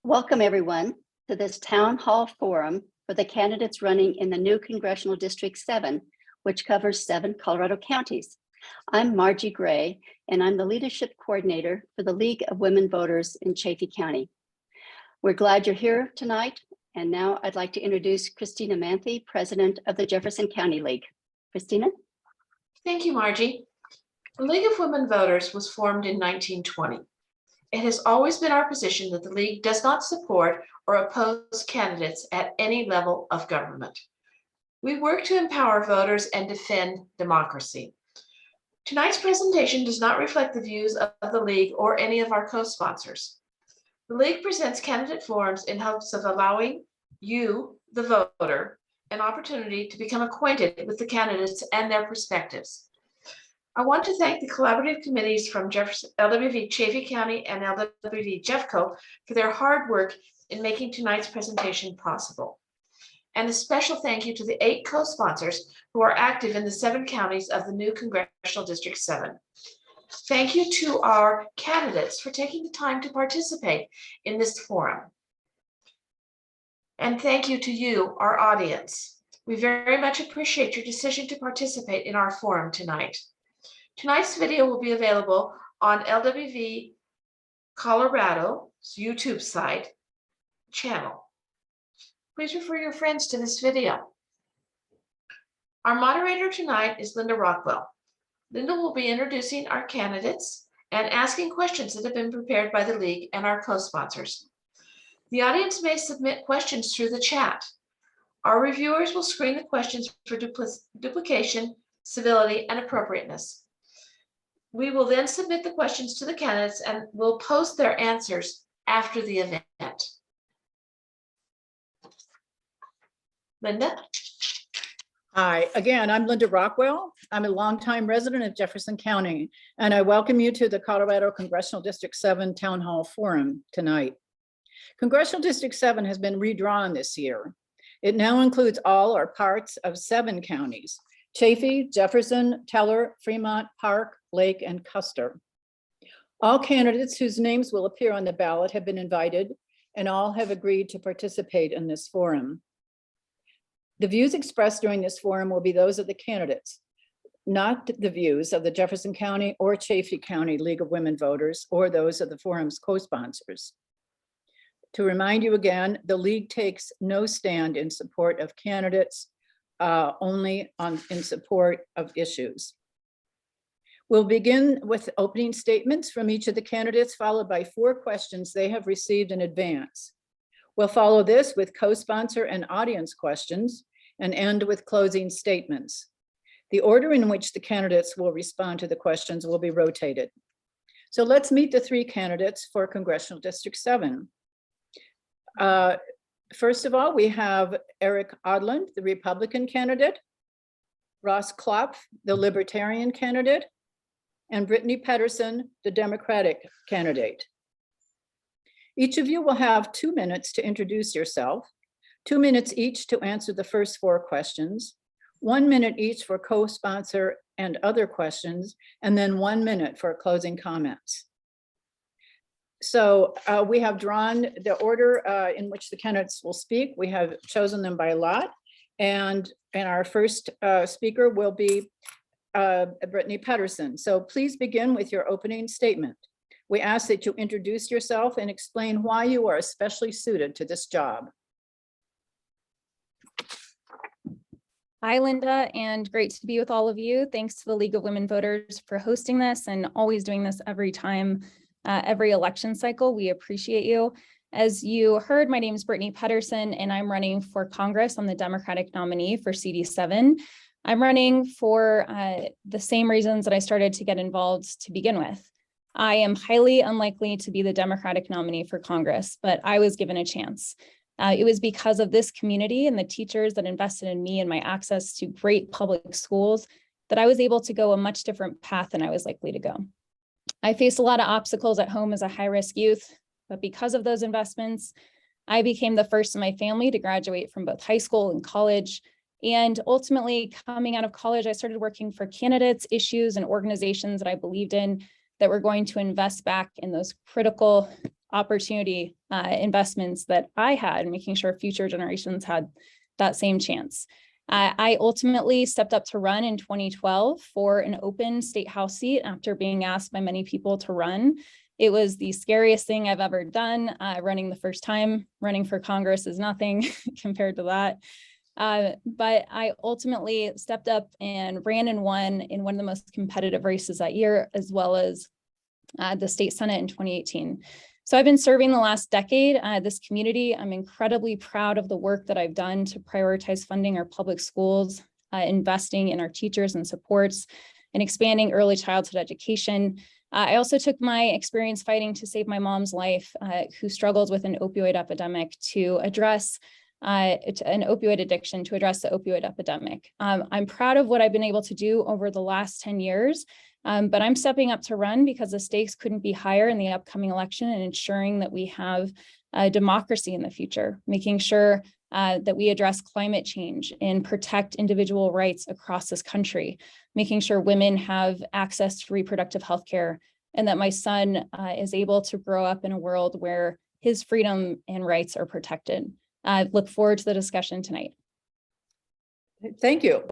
Welcome, everyone, to this town hall forum for the candidates running in the new Congressional District 7, which covers 7 Colorado counties. I'm Margie Gray, and I'm the leadership coordinator for the League of Women Voters in Chaffee County. We're glad you're here tonight, and now I'd like to introduce Christina Manthe, president of the Jefferson County League. Christina? Thank you, Margie. The League of Women Voters was formed in 1920. It has always been our position that the League does not support or oppose candidates at any level of government. We work to empower voters and defend democracy. Tonight's presentation does not reflect the views of the League or any of our co-sponsors. The League presents candidate forums in hopes of allowing you, the voter, an opportunity to become acquainted with the candidates and their perspectives. I want to thank the collaborative committees from LWV Chaffee County and LWV Jeffco for their hard work in making tonight's presentation possible. And a special thank you to the 8 co-sponsors who are active in the 7 counties of the new Congressional District 7. Thank you to our candidates for taking the time to participate in this forum. And thank you to you, our audience. We very much appreciate your decision to participate in our forum tonight. Tonight's video will be available on LWV Colorado's YouTube site channel. Please refer your friends to this video. Our moderator tonight is Linda Rockwell. Linda will be introducing our candidates and asking questions that have been prepared by the League and our co-sponsors. The audience may submit questions through the chat. Our reviewers will screen the questions for duplication, civility, and appropriateness. We will then submit the questions to the candidates and will post their answers after the event. Linda? Hi, again, I'm Linda Rockwell. I'm a longtime resident of Jefferson County, and I welcome you to the Colorado Congressional District 7 Town Hall Forum tonight. Congressional District 7 has been redrawn this year. It now includes all or parts of 7 counties: Chaffee, Jefferson, Teller, Fremont, Park, Lake, and Custer. All candidates whose names will appear on the ballot have been invited, and all have agreed to participate in this forum. The views expressed during this forum will be those of the candidates, not the views of the Jefferson County or Chaffee County League of Women Voters or those of the forum's co-sponsors. To remind you again, the League takes no stand in support of candidates, only in support of issues. We'll begin with opening statements from each of the candidates, followed by 4 questions they have received in advance. We'll follow this with co-sponsor and audience questions and end with closing statements. The order in which the candidates will respond to the questions will be rotated. So let's meet the 3 candidates for Congressional District 7. First of all, we have Eric Odland, the Republican candidate, Ross Klopf, the Libertarian candidate, and Brittany Pedersen, the Democratic candidate. Each of you will have 2 minutes to introduce yourself, 2 minutes each to answer the first 4 questions, 1 minute each for co-sponsor and other questions, and then 1 minute for closing comments. So we have drawn the order in which the candidates will speak. We have chosen them by lot, and our first speaker will be Brittany Pedersen. So please begin with your opening statement. We ask that you introduce yourself and explain why you are especially suited to this job. Hi, Linda, and great to be with all of you. Thanks to the League of Women Voters for hosting this and always doing this every time, every election cycle. We appreciate you. As you heard, my name is Brittany Pedersen, and I'm running for Congress. I'm the Democratic nominee for CD7. I'm running for the same reasons that I started to get involved to begin with. I am highly unlikely to be the Democratic nominee for Congress, but I was given a chance. It was because of this community and the teachers that invested in me and my access to great public schools that I was able to go a much different path than I was likely to go. I faced a lot of obstacles at home as a high-risk youth, but because of those investments, I became the first in my family to graduate from both high school and college. And ultimately, coming out of college, I started working for candidates, issues, and organizations that I believed in that were going to invest back in those critical opportunity investments that I had, making sure future generations had that same chance. I ultimately stepped up to run in 2012 for an open state house seat after being asked by many people to run. It was the scariest thing I've ever done. Running the first time, running for Congress is nothing compared to that. But I ultimately stepped up and ran and won in one of the most competitive races that year, as well as the state Senate in 2018. So I've been serving the last decade this community. I'm incredibly proud of the work that I've done to prioritize funding our public schools, investing in our teachers and supports, and expanding early childhood education. I also took my experience fighting to save my mom's life, who struggled with an opioid epidemic, to address an opioid addiction, to address the opioid epidemic. I'm proud of what I've been able to do over the last 10 years. But I'm stepping up to run because the stakes couldn't be higher in the upcoming election, and ensuring that we have a democracy in the future, making sure that we address climate change and protect individual rights across this country, making sure women have access to reproductive health care, and that my son is able to grow up in a world where his freedom and rights are protected. I look forward to the discussion tonight. Thank you.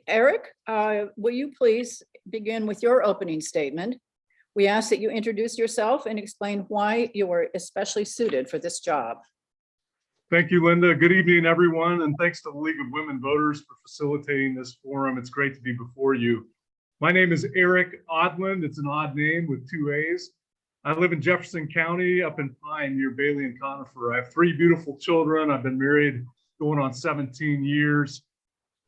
Eric, will you please begin with your opening statement? We ask that you introduce yourself and explain why you are especially suited for this job. Thank you, Linda. Good evening, everyone, and thanks to the League of Women Voters for facilitating this forum. It's great to be before you. My name is Eric Odland. It's an odd name with 2 A's. I live in Jefferson County, up in Pine, near Bailey and Conifer. I have 3 beautiful children. I've been married going on 17 years.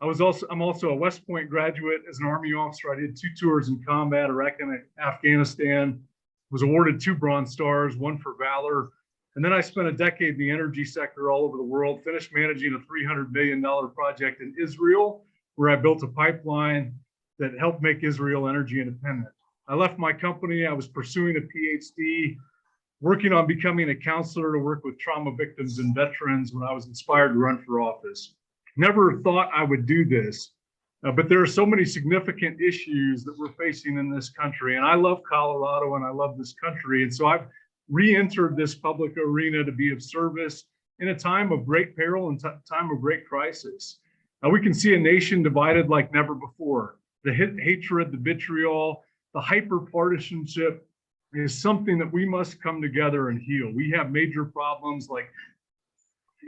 I'm also a West Point graduate. As an Army officer, I did 2 tours in combat, Iraq and Afghanistan. Was awarded 2 Bronze Stars, 1 for valor. And then I spent a decade in the energy sector all over the world, finished managing a $300 million project in Israel, where I built a pipeline that helped make Israel energy independent. I left my company. I was pursuing a PhD, working on becoming a counselor to work with trauma victims and veterans when I was inspired to run for office. Never thought I would do this, but there are so many significant issues that we're facing in this country. And I love Colorado and I love this country. And so I've re-entered this public arena to be of service in a time of great peril and time of great crisis. We can see a nation divided like never before. The hatred, the vitriol, the hyper-partisanship is something that we must come together and heal. We have major problems like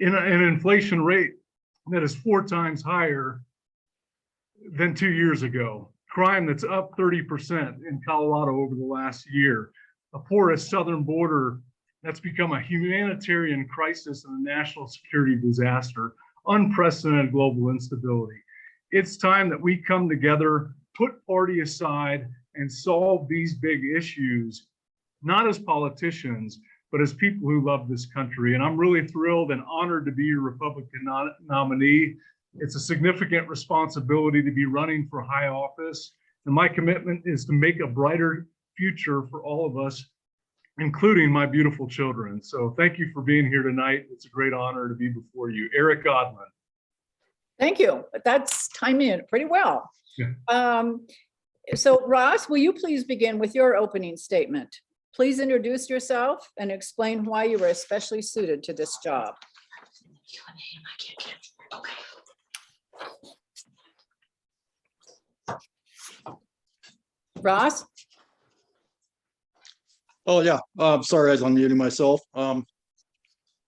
an inflation rate that is 4 times higher than 2 years ago. Crime that's up 30% in Colorado over the last year. A porous southern border that's become a humanitarian crisis and a national security disaster. Unprecedented global instability. It's time that we come together, put party aside, and solve these big issues, not as politicians, but as people who love this country. And I'm really thrilled and honored to be your Republican nominee. It's a significant responsibility to be running for high office. And my commitment is to make a brighter future for all of us, including my beautiful children. So thank you for being here tonight. It's a great honor to be before you. Eric Godwin. Thank you. That's timing it pretty well. Yeah. So Ross, will you please begin with your opening statement? Please introduce yourself and explain why you were especially suited to this job. Ross? Oh, yeah. Sorry, I was unmuting myself. I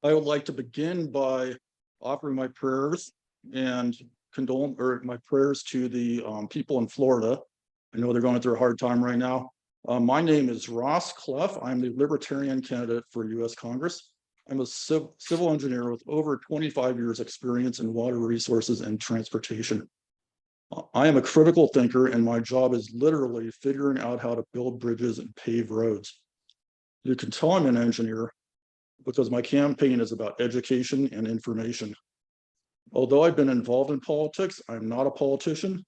would like to begin by offering my prayers and my prayers to the people in Florida. I know they're going through a hard time right now. My name is Ross Clough. I'm the Libertarian candidate for U.S. Congress. I'm a civil engineer with over 25 years experience in water resources and transportation. I am a critical thinker, and my job is literally figuring out how to build bridges and pave roads. You can tell I'm an engineer because my campaign is about education and information. Although I've been involved in politics, I'm not a politician.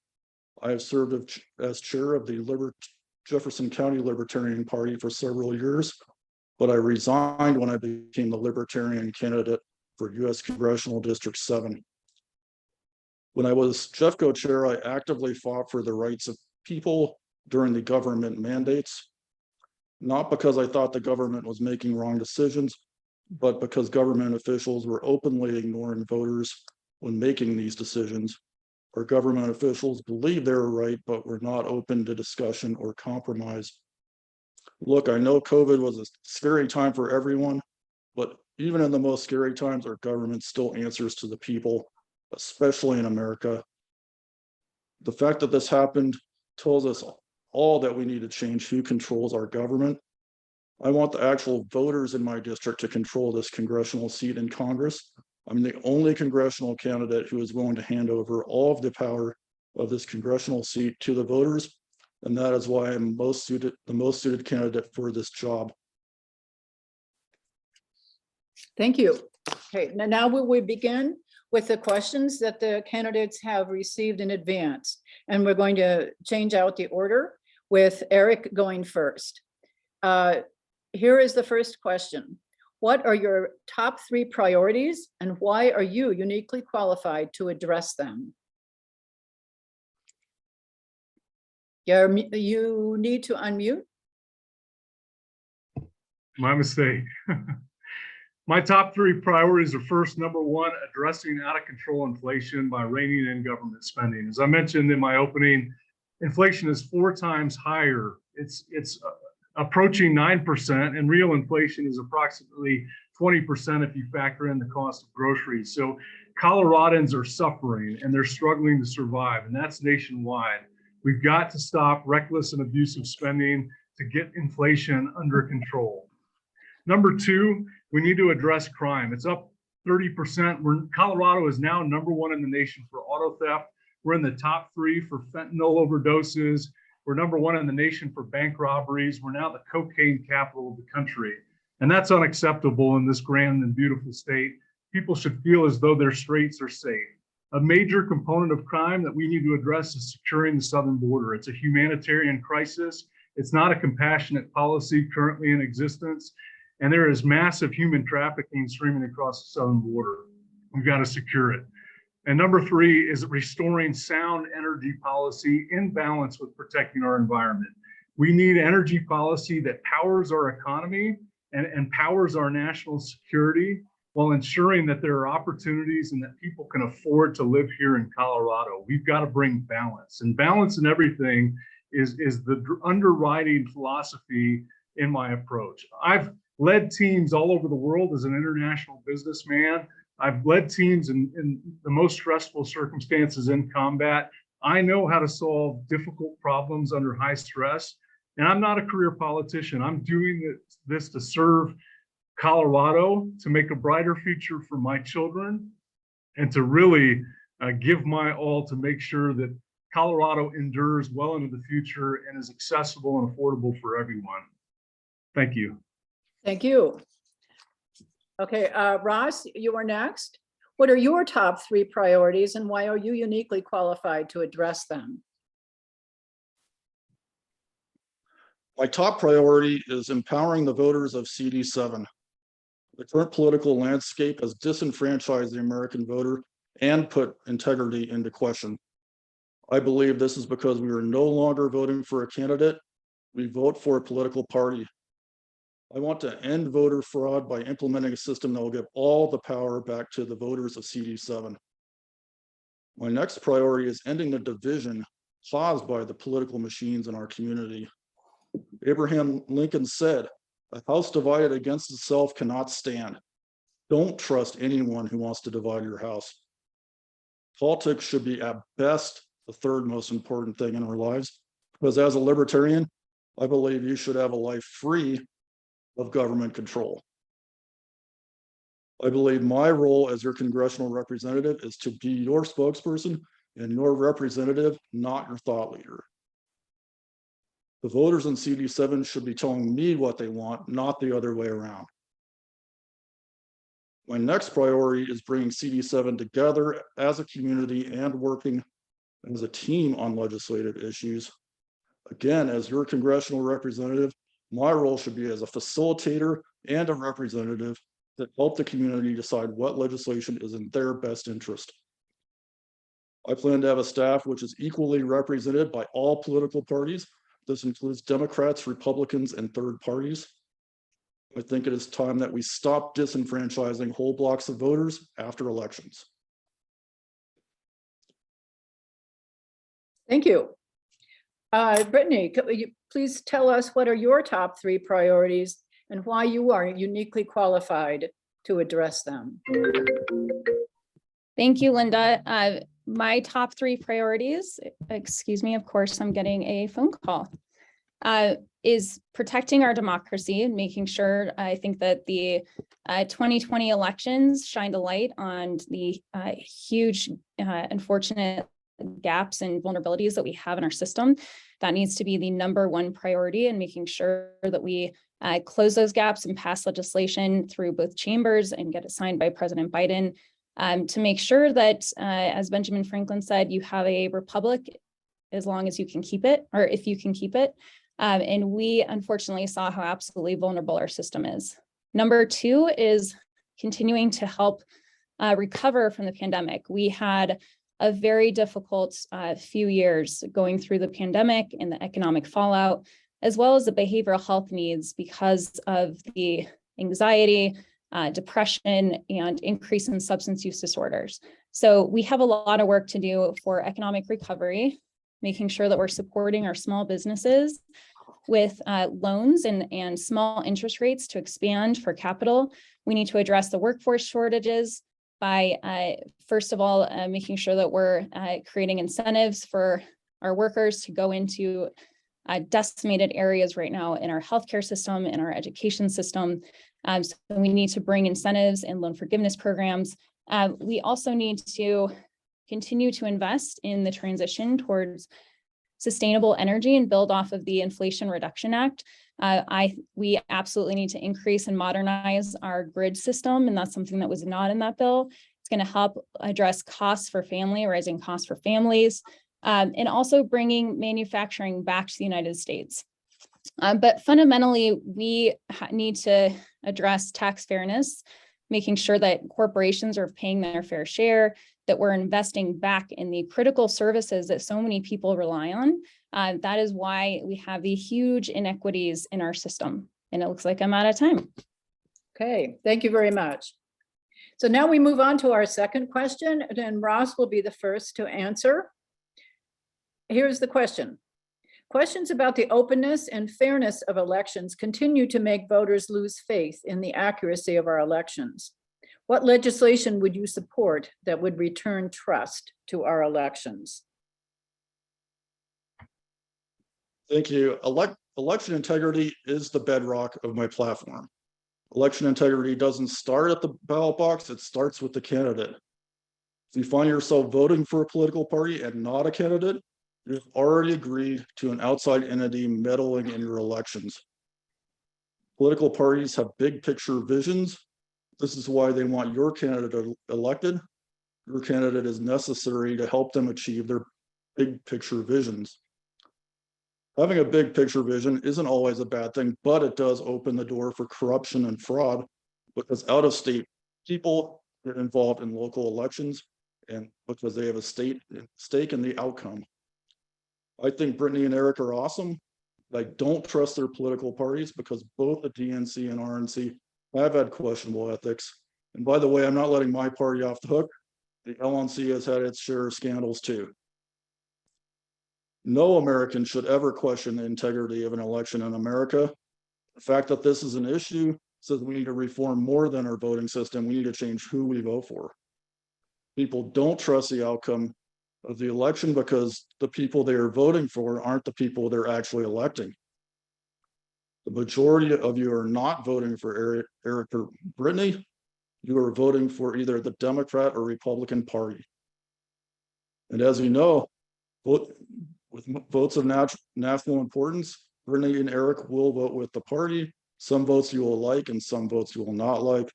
I have served as chair of the Jefferson County Libertarian Party for several years, but I resigned when I became the Libertarian candidate for U.S. Congressional District 7. When I was JEFCO chair, I actively fought for the rights of people during the government mandates. not because I thought the government was making wrong decisions, but because government officials were openly ignoring voters when making these decisions, or government officials believed they were right, but were not open to discussion or compromise. Look, I know COVID was a scary time for everyone, but even in the most scary times, our government still answers to the people, especially in America. The fact that this happened tells us all that we need to change who controls our government. I want the actual voters in my district to control this congressional seat in Congress. I'm the only congressional candidate who is willing to hand over all of the power of this congressional seat to the voters, and that is why I'm the most suited candidate for this job. Thank you. Okay, now will we begin with the questions that the candidates have received in advance. And we're going to change out the order with Eric going first. Here is the first question. What are your top 3 priorities and why are you uniquely qualified to address them? You need to unmute. My mistake. My top 3 priorities are first, number 1, addressing out of control inflation by reining in government spending. As I mentioned in my opening, inflation is 4 times higher. It's approaching 9%, and real inflation is approximately 20% if you factor in the cost of groceries. So Coloradans are suffering and they're struggling to survive, and that's nationwide. We've got to stop reckless and abusive spending to get inflation under control. Number 2, we need to address crime. It's up 30%. Colorado is now number 1 in the nation for auto theft. We're in the top 3 for fentanyl overdoses. We're number 1 in the nation for bank robberies. We're now the cocaine capital of the country. And that's unacceptable in this grand and beautiful state. People should feel as though their streets are safe. A major component of crime that we need to address is securing the southern border. It's a humanitarian crisis. It's not a compassionate policy currently in existence. And there is massive human trafficking streaming across the southern border. We've got to secure it. And number 3 is restoring sound energy policy in balance with protecting our environment. We need energy policy that powers our economy and powers our national security while ensuring that there are opportunities and that people can afford to live here in Colorado. We've got to bring balance, and balance in everything is the underwriting philosophy in my approach. I've led teams all over the world as an international businessman. I've led teams in the most stressful circumstances in combat. I know how to solve difficult problems under high stress, and I'm not a career politician. I'm doing this to serve Colorado, to make a brighter future for my children, and to really give my all to make sure that Colorado endures well into the future and is accessible and affordable for everyone. Thank you. Thank you. Okay, Ross, you are next. What are your top 3 priorities and why are you uniquely qualified to address them? My top priority is empowering the voters of CD7. The current political landscape has disenfranchised the American voter and put integrity into question. I believe this is because we are no longer voting for a candidate, we vote for a political party. I want to end voter fraud by implementing a system that will give all the power back to the voters of CD7. My next priority is ending the division caused by the political machines in our community. Abraham Lincoln said, "A house divided against itself cannot stand." Don't trust anyone who wants to divide your house. Politics should be at best the 3rd most important thing in our lives, because as a libertarian, I believe you should have a life free of government control. I believe my role as your congressional representative is to be your spokesperson and your representative, not your thought leader. The voters in CD7 should be telling me what they want, not the other way around. My next priority is bringing CD7 together as a community and working as a team on legislative issues. Again, as your congressional representative, my role should be as a facilitator and a representative that help the community decide what legislation is in their best interest. I plan to have a staff which is equally represented by all political parties This includes Democrats, Republicans, and third parties. I think it is time that we stop disenfranchising whole blocks of voters after elections. Thank you. Brittany, could you please tell us what are your top 3 priorities and why you are uniquely qualified to address them? Thank you, Linda. My top 3 priorities, excuse me, of course, I'm getting a phone call, is protecting our democracy and making sure, I think that the 2020 elections shined a light on the huge, unfortunate gaps and vulnerabilities that we have in our system. That needs to be the #1 priority, and making sure that we close those gaps and pass legislation through both chambers and get it signed by President Biden, to make sure that, as Benjamin Franklin said, you have a republic as long as you can keep it, or if you can keep it. And we unfortunately saw how absolutely vulnerable our system is. #2 is continuing to help recover from the pandemic. We had a very difficult few years going through the pandemic and the economic fallout, as well as the behavioral health needs because of the anxiety, depression, and increase in substance use disorders. So we have a lot of work to do for economic recovery, making sure that we're supporting our small businesses with loans and small interest rates to expand for capital. We need to address the workforce shortages by, first of all, making sure that we're creating incentives for our workers to go into decimated areas right now in our healthcare system, in our education system. So we need to bring incentives and loan forgiveness programs. We also need to continue to invest in the transition towards sustainable energy and build off of the Inflation Reduction Act. We absolutely need to increase and modernize our grid system, and that's something that was not in that bill. It's going to help address costs for rising costs for families, and also bringing manufacturing back to the United States. But fundamentally, we need to address tax fairness, making sure that corporations are paying their fair share, that we're investing back in the critical services that so many people rely on. That is why we have the huge inequities in our system. And it looks like I'm out of time. Okay, thank you very much. So now we move on to our second question, and Ross will be the first to answer. Here's the question. Questions about the openness and fairness of elections continue to make voters lose faith in the accuracy of our elections. What legislation would you support that would return trust to our elections? Thank you. Election integrity is the bedrock of my platform. Election integrity doesn't start at the ballot box, it starts with the candidate. If you find yourself voting for a political party and not a candidate, you've already agreed to an outside entity meddling in your elections. Political parties have big picture visions. This is why they want your candidate elected. Your candidate is necessary to help them achieve their big picture visions. Having a big picture vision isn't always a bad thing, but it does open the door for corruption and fraud, because out-of-state people get involved in local elections and because they have a stake in the outcome. I think Brittany and Eric are awesome. I don't trust their political parties because both the DNC and RNC have had questionable ethics. And by the way, I'm not letting my party off the hook. The LNC has had its share of scandals too. No American should ever question the integrity of an election in America. The fact that this is an issue says we need to reform more than our voting system. We need to change who we vote for. People don't trust the outcome of the election because the people they are voting for aren't the people they're actually electing. The majority of you are not voting for Eric or Brittany. You are voting for either the Democrat or Republican Party. And as you know, with votes of national importance, Brittany and Eric will vote with the party. Some votes you will like and some votes you will not like.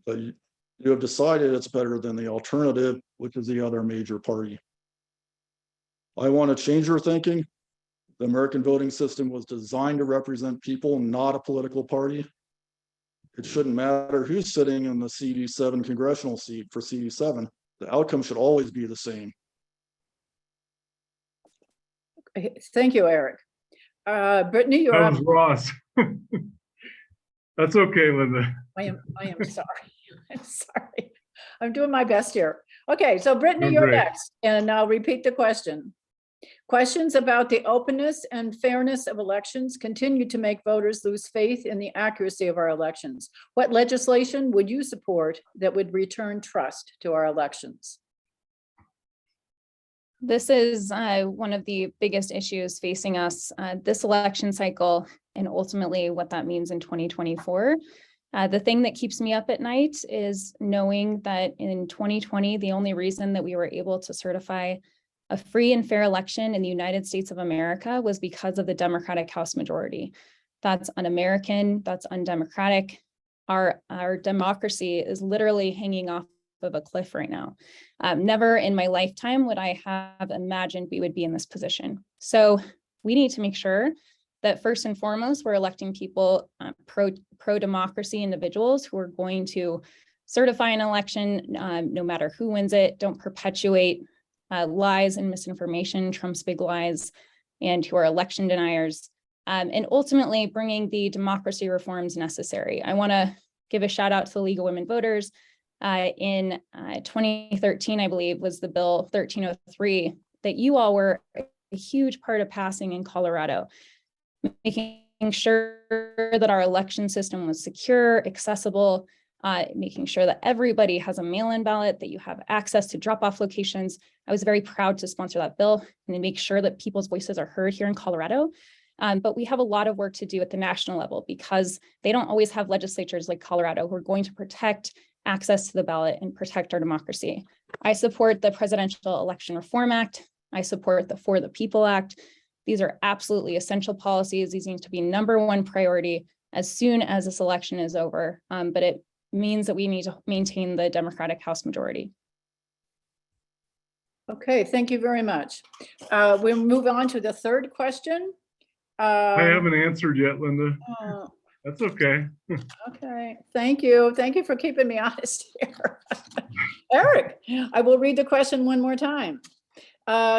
But you have decided it's better than the alternative, which is the other major party. I want to change your thinking. The American voting system was designed to represent people, not a political party. It shouldn't matter who's sitting in the CD7 congressional seat for CD7. The outcome should always be the same. Thank you, Eric. Brittany, you're That up. was Ross. That's okay, Linda. I am sorry. I'm sorry. I'm doing my best here. Okay, so Brittany, Doing you're great. next, and I'll repeat the question. Questions about the openness and fairness of elections continue to make voters lose faith in the accuracy of our elections. What legislation would you support that would return trust to our elections? This is one of the biggest issues facing us this election cycle, and ultimately what that means in 2024. The thing that keeps me up at night is knowing that in 2020, the only reason that we were able to certify a free and fair election in the United States of America was because of the Democratic House majority. That's un-American, that's undemocratic. Our democracy is literally hanging off of a cliff right now. Never in my lifetime would I have imagined we would be in this position. So we need to make sure that first and foremost, we're electing people, pro-democracy individuals who are going to certify an election, no matter who wins it, don't perpetuate lies and misinformation, Trump's big lies, and who are election deniers, and ultimately bringing the democracy reforms necessary. I want to give a shout out to the League of Women Voters. In 2013, I believe, was the bill 1303 that you all were a huge part of passing in Colorado, making sure that our election system was secure, accessible, making sure that everybody has a mail-in ballot, that you have access to drop-off locations. I was very proud to sponsor that bill and to make sure that people's voices are heard here in Colorado. But we have a lot of work to do at the national level because they don't always have legislatures like Colorado who are going to protect access to the ballot and protect our democracy. I support the Presidential Election Reform Act. I support the For the People Act. These are absolutely essential policies. These need to be #1 priority as soon as this election is over. But it means that we need to maintain the Democratic House majority. Okay, thank you very much. We'll move on to the third question. I haven't answered yet, Linda. Oh, That's okay. okay, thank you. Thank you for keeping me honest here. Eric, I will read the question one more time.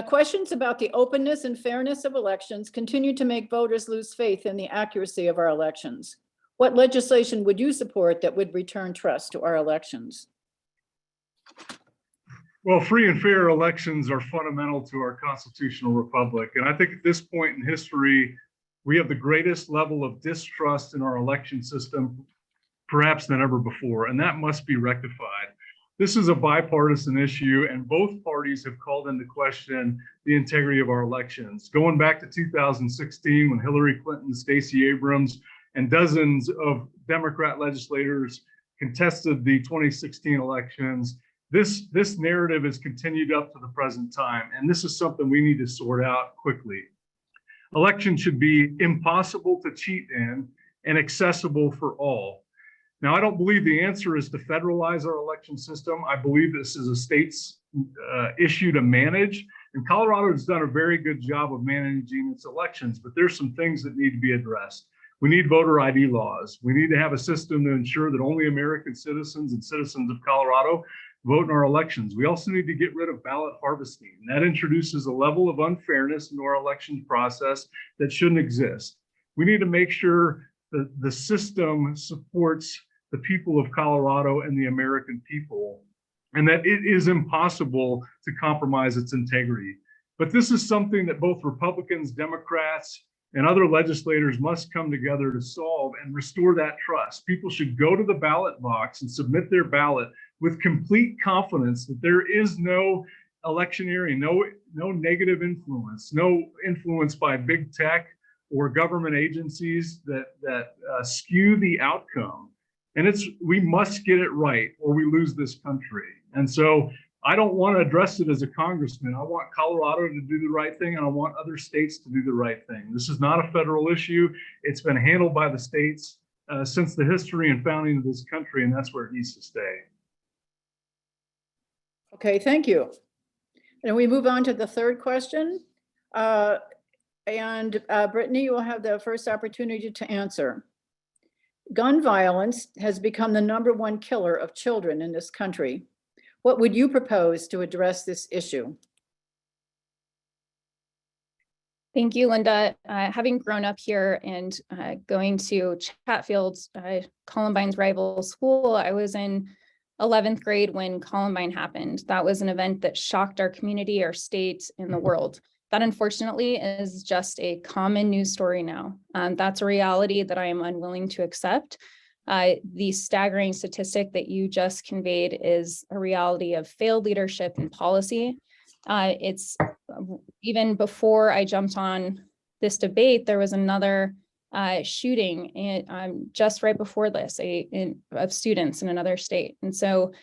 Questions about the openness and fairness of elections continue to make voters lose faith in the accuracy of our elections. What legislation would you support that would return trust to our elections? Well, free and fair elections are fundamental to our constitutional republic. And I think at this point in history, we have the greatest level of distrust in our election system, perhaps than ever before, and that must be rectified. This is a bipartisan issue, and both parties have called into question the integrity of our elections. Going back to 2016, when Hillary Clinton, Stacey Abrams, and dozens of Democrat legislators contested the 2016 elections, this narrative has continued up to the present time, and this is something we need to sort out quickly. Elections should be impossible to cheat in and accessible for all. Now, I don't believe the answer is to federalize our election system. I believe this is a state's issue to manage, and Colorado has done a very good job of managing its elections, but there's some things that need to be addressed. We need voter ID laws. We need to have a system to ensure that only American citizens and citizens of Colorado vote in our elections. We also need to get rid of ballot harvesting. That introduces a level of unfairness into our election process that shouldn't exist. We need to make sure that the system supports the people of Colorado and the American people, and that it is impossible to compromise its integrity. But this is something that both Republicans, Democrats, and other legislators must come together to solve and restore that trust. People should go to the ballot box and submit their ballot with complete confidence that there is no electioneering, no negative influence, no influence by big tech or government agencies that skew the outcome. And we must get it right or we lose this country. And so I don't want to address it as a congressman. I want Colorado to do the right thing, and I want other states to do the right thing. This is not a federal issue. It's been handled by the states since the history and founding of this country, and that's where it needs to stay. Okay, thank you. And we move on to the third question. Brittany, you will have the first opportunity to answer. Gun violence has become the #1 killer of children in this country. What would you propose to address this issue? Thank you, Linda. Having grown up here and going to Chatfield's, Columbine's rival school, I was in 11th grade when Columbine happened. That was an event that shocked our community, our state, and the world. That unfortunately is just a common news story now. That's a reality that I am unwilling to accept. The staggering statistic that you just conveyed is a reality of failed leadership and policy. It's even before I jumped on this debate, there was another shooting just right before this of students in another state. And so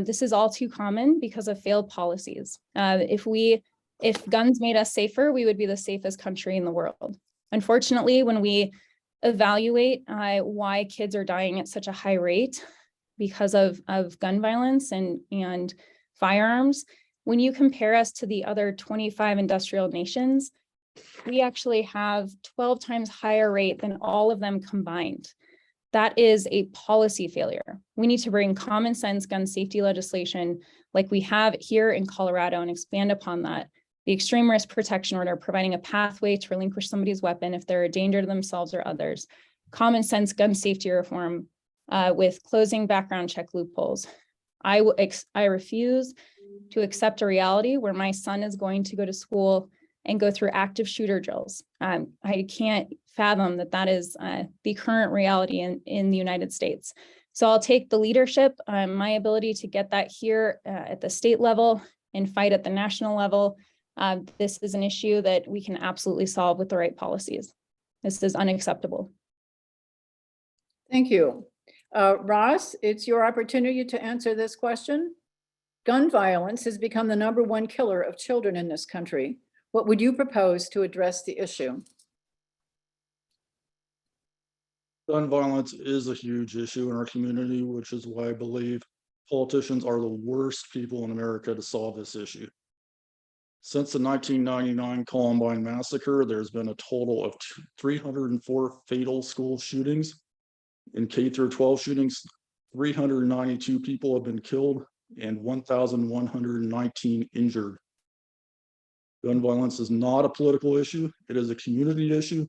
this is all too common because of failed policies. If guns made us safer, we would be the safest country in the world. Unfortunately, when we evaluate why kids are dying at such a high rate because of gun violence and firearms, when you compare us to the other 25 industrial nations, we actually have 12 times higher rate than all of them combined. That is a policy failure. We need to bring common sense gun safety legislation like we have here in Colorado and expand upon that. The extreme risk protection order, providing a pathway to relinquish somebody's weapon if they're a danger to themselves or others. Common sense gun safety reform with closing background check loopholes. I refuse to accept a reality where my son is going to go to school and go through active shooter drills. I can't fathom that is the current reality in the United States. So I'll take the leadership, my ability to get that here at the state level and fight at the national level. This is an issue that we can absolutely solve with the right policies. This is unacceptable. Thank you. Ross, it's your opportunity to answer this question. Gun violence has become the #1 killer of children in this country. What would you propose to address the issue? Gun violence is a huge issue in our community, which is why I believe politicians are the worst people in America to solve this issue. Since the 1999 Columbine massacre, there's been a total of 304 fatal school shootings. In K-12 shootings, 392 people have been killed and 1,119 injured. Gun violence is not a political issue. It is a community issue,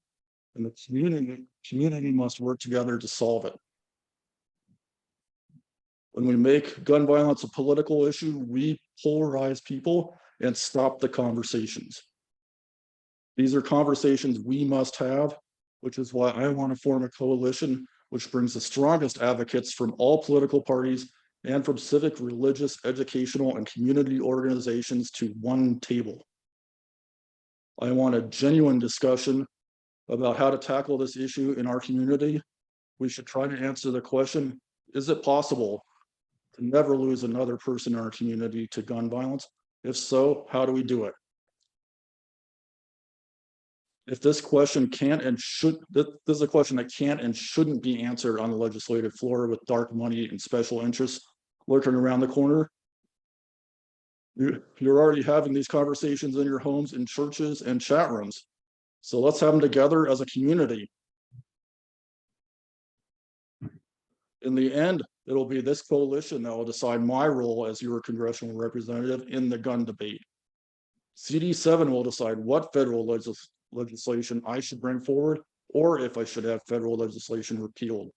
and the community must work together to solve it. When we make gun violence a political issue, we polarize people and stop the conversations. These are conversations we must have, which is why I want to form a coalition which brings the strongest advocates from all political parties and from civic, religious, educational, and community organizations to one table. I want a genuine discussion about how to tackle this issue in our community. We should try to answer the question, is it possible to never lose another person in our community to gun violence? If so, how do we do it? If this question can't and should, this is a question that can't and shouldn't be answered on the legislative floor with dark money and special interests lurking around the corner. You're already having these conversations in your homes, in churches, and chat rooms. So let's have them together as a community. In the end, it'll be this coalition that will decide my role as your congressional representative in the gun debate. CD7 will decide what federal legislation I should bring forward, or if I should have federal legislation repealed.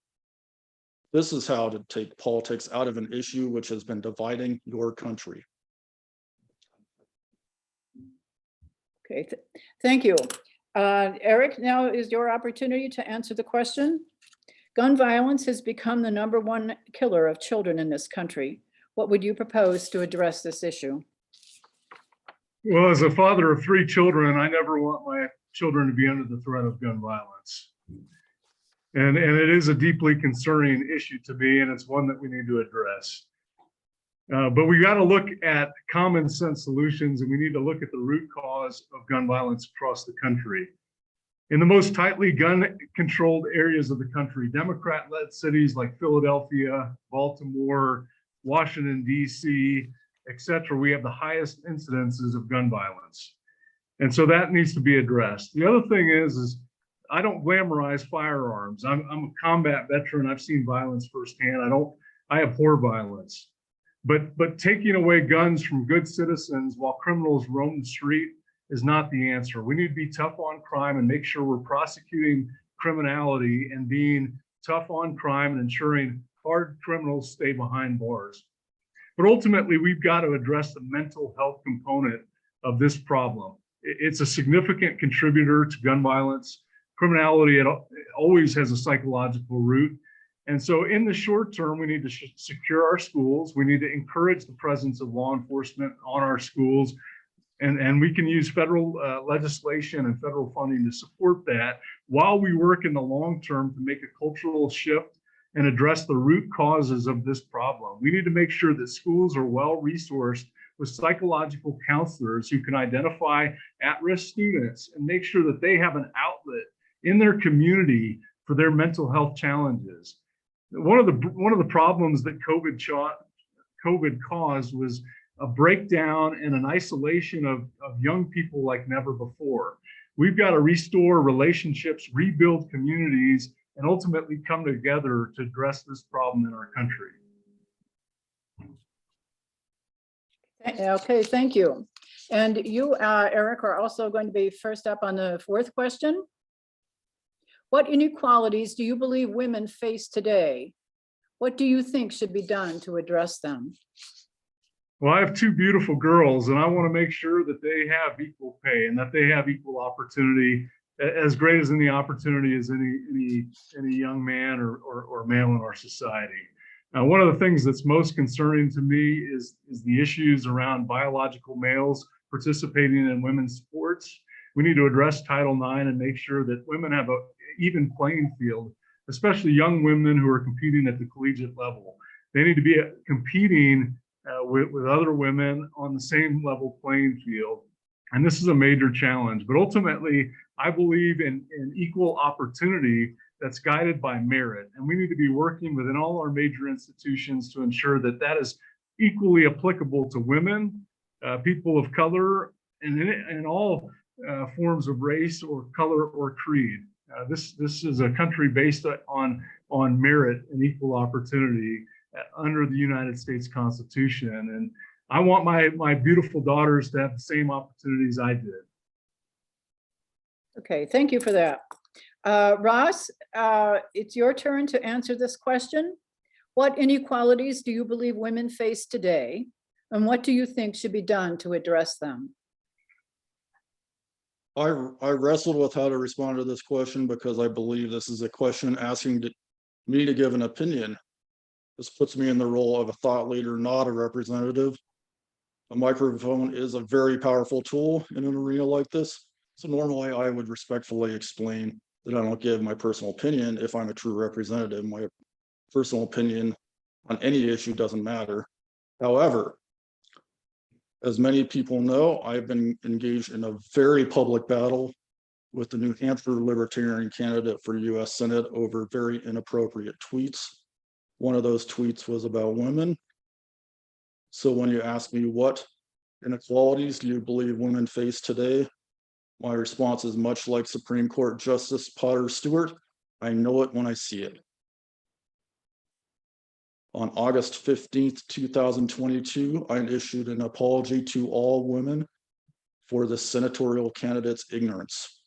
This is how to take politics out of an issue which has been dividing your country. Okay, thank you. Eric, now is your opportunity to answer the question. Gun violence has become the #1 killer of children in this country. What would you propose to address this issue? Well, as a father of 3 children, I never want my children to be under the threat of gun violence. And it is a deeply concerning issue to me, and it's one that we need to address. But we got to look at common sense solutions, and we need to look at the root cause of gun violence across the country. In the most tightly gun-controlled areas of the country, Democrat-led cities like Philadelphia, Baltimore, Washington, D.C., etc., we have the highest incidences of gun violence. And so that needs to be addressed. The other thing is I don't glamorize firearms. I'm a combat veteran. I've seen violence firsthand. I abhor violence. But taking away guns from good citizens while criminals roam the street is not the answer. We need to be tough on crime and make sure we're prosecuting criminality and being tough on crime and ensuring hard criminals stay behind bars. But ultimately, we've got to address the mental health component of this problem. It's a significant contributor to gun violence. Criminality, it always has a psychological root. And so in the short term, we need to secure our schools. We need to encourage the presence of law enforcement on our schools. And we can use federal legislation and federal funding to support that while we work in the long term to make a cultural shift and address the root causes of this problem. We need to make sure that schools are well resourced with psychological counselors who can identify at-risk students and make sure that they have an outlet in their community for their mental health challenges. One of the problems that COVID caused was a breakdown and an isolation of young people like never before. We've got to restore relationships, rebuild communities, and ultimately come together to address this problem in our country. Okay, thank you. And you, Eric, are also going to be first up on the fourth question. What inequalities do you believe women face today? What do you think should be done to address them? Well, I have two beautiful girls, and I want to make sure that they have equal pay and that they have equal opportunity, as great as any opportunity as any young man or male in our society. Now, one of the things that's most concerning to me is the issues around biological males participating in women's sports. We need to address Title IX and make sure that women have an even playing field, especially young women who are competing at the collegiate level. They need to be competing with other women on the same level playing field. And this is a major challenge. But ultimately, I believe in equal opportunity that's guided by merit. And we need to be working within all our major institutions to ensure that that is equally applicable to women, people of color, and in all forms of race or color or creed. This is a country based on merit and equal opportunity under the United States Constitution. And I want my beautiful daughters to have the same opportunities I did. Okay, thank you for that. Ross, it's your turn to answer this question. What inequalities do you believe women face today? And what do you think should be done to address them? I wrestled with how to respond to this question because I believe this is a question asking me to give an opinion. This puts me in the role of a thought leader, not a representative. A microphone is a very powerful tool in an arena like this. So normally I would respectfully explain that I don't give my personal opinion if I'm a true representative. My personal opinion on any issue doesn't matter. However, as many people know, I've been engaged in a very public battle with the New Hampshire Libertarian candidate for US Senate over very inappropriate tweets. One of those tweets was about women. So when you ask me what inequalities do you believe women face today, my response is much like Supreme Court Justice Potter Stewart. I know it when I see it. On August 15th, 2022, I issued an apology to all women for the senatorial candidate's ignorance.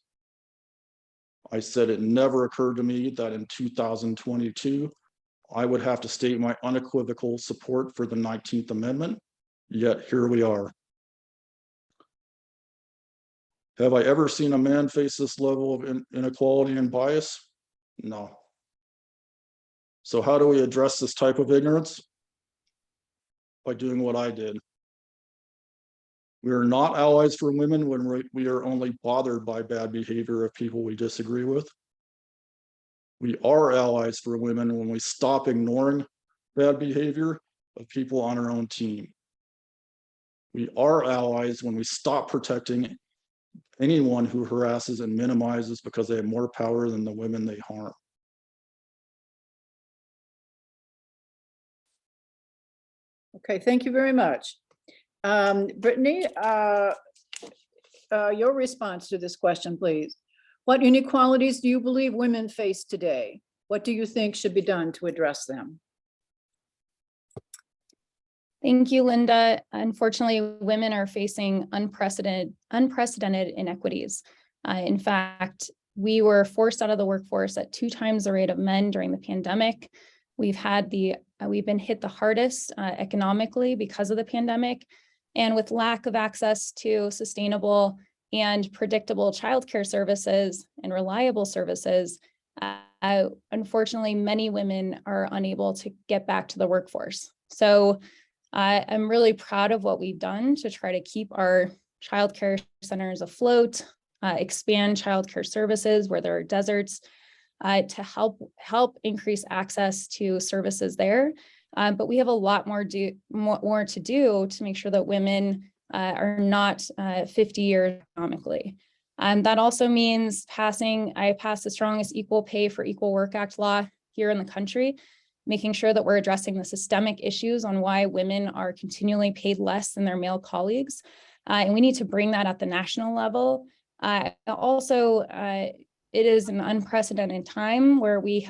I said it never occurred to me that in 2022, I would have to state my unequivocal support for the 19th Amendment, yet here we are. Have I ever seen a man face this level of inequality and bias? No. So how do we address this type of ignorance? By doing what I did. We are not allies for women when we are only bothered by bad behavior of people we disagree with. We are allies for women when we stop ignoring bad behavior of people on our own team. We are allies when we stop protecting anyone who harasses and minimizes because they have more power than the women they harm. Okay, thank you very much. Brittany, your response to this question, please. What inequalities do you believe women face today? What do you think should be done to address them? Thank you, Linda. Unfortunately, women are facing unprecedented inequities. In fact, we were forced out of the workforce at 2 times the rate of men during the pandemic. We've been hit the hardest economically because of the pandemic, and with lack of access to sustainable and predictable childcare services and reliable services, unfortunately, many women are unable to get back to the workforce. So I'm really proud of what we've done to try to keep our childcare centers afloat, expand childcare services where there are deserts, to help increase access to services there. But we have a lot more to do to make sure that women are not 50 years economically. That also means I passed the strongest Equal Pay for Equal Work Act law here in the country, making sure that we're addressing the systemic issues on why women are continually paid less than their male colleagues. And we need to bring that at the national level. It is an unprecedented time where we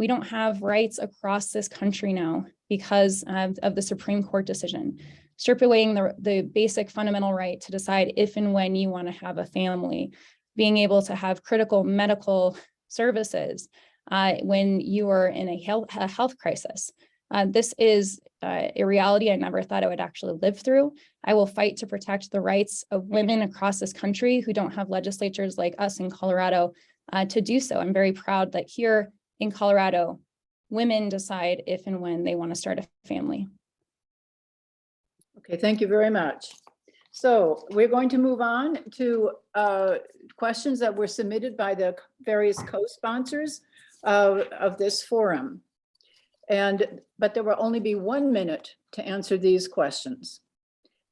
don't have rights across this country now because of the Supreme Court decision, stripping away the basic fundamental right to decide if and when you want to have a family, being able to have critical medical services when you are in a health crisis. This is a reality I never thought I would actually live through. I will fight to protect the rights of women across this country who don't have legislatures like us in Colorado to do so. I'm very proud that here in Colorado, women decide if and when they want to start a family. Okay, thank you very much. So we're going to move on to questions that were submitted by the various co-sponsors of this forum. But there will only be 1 minute to answer these questions.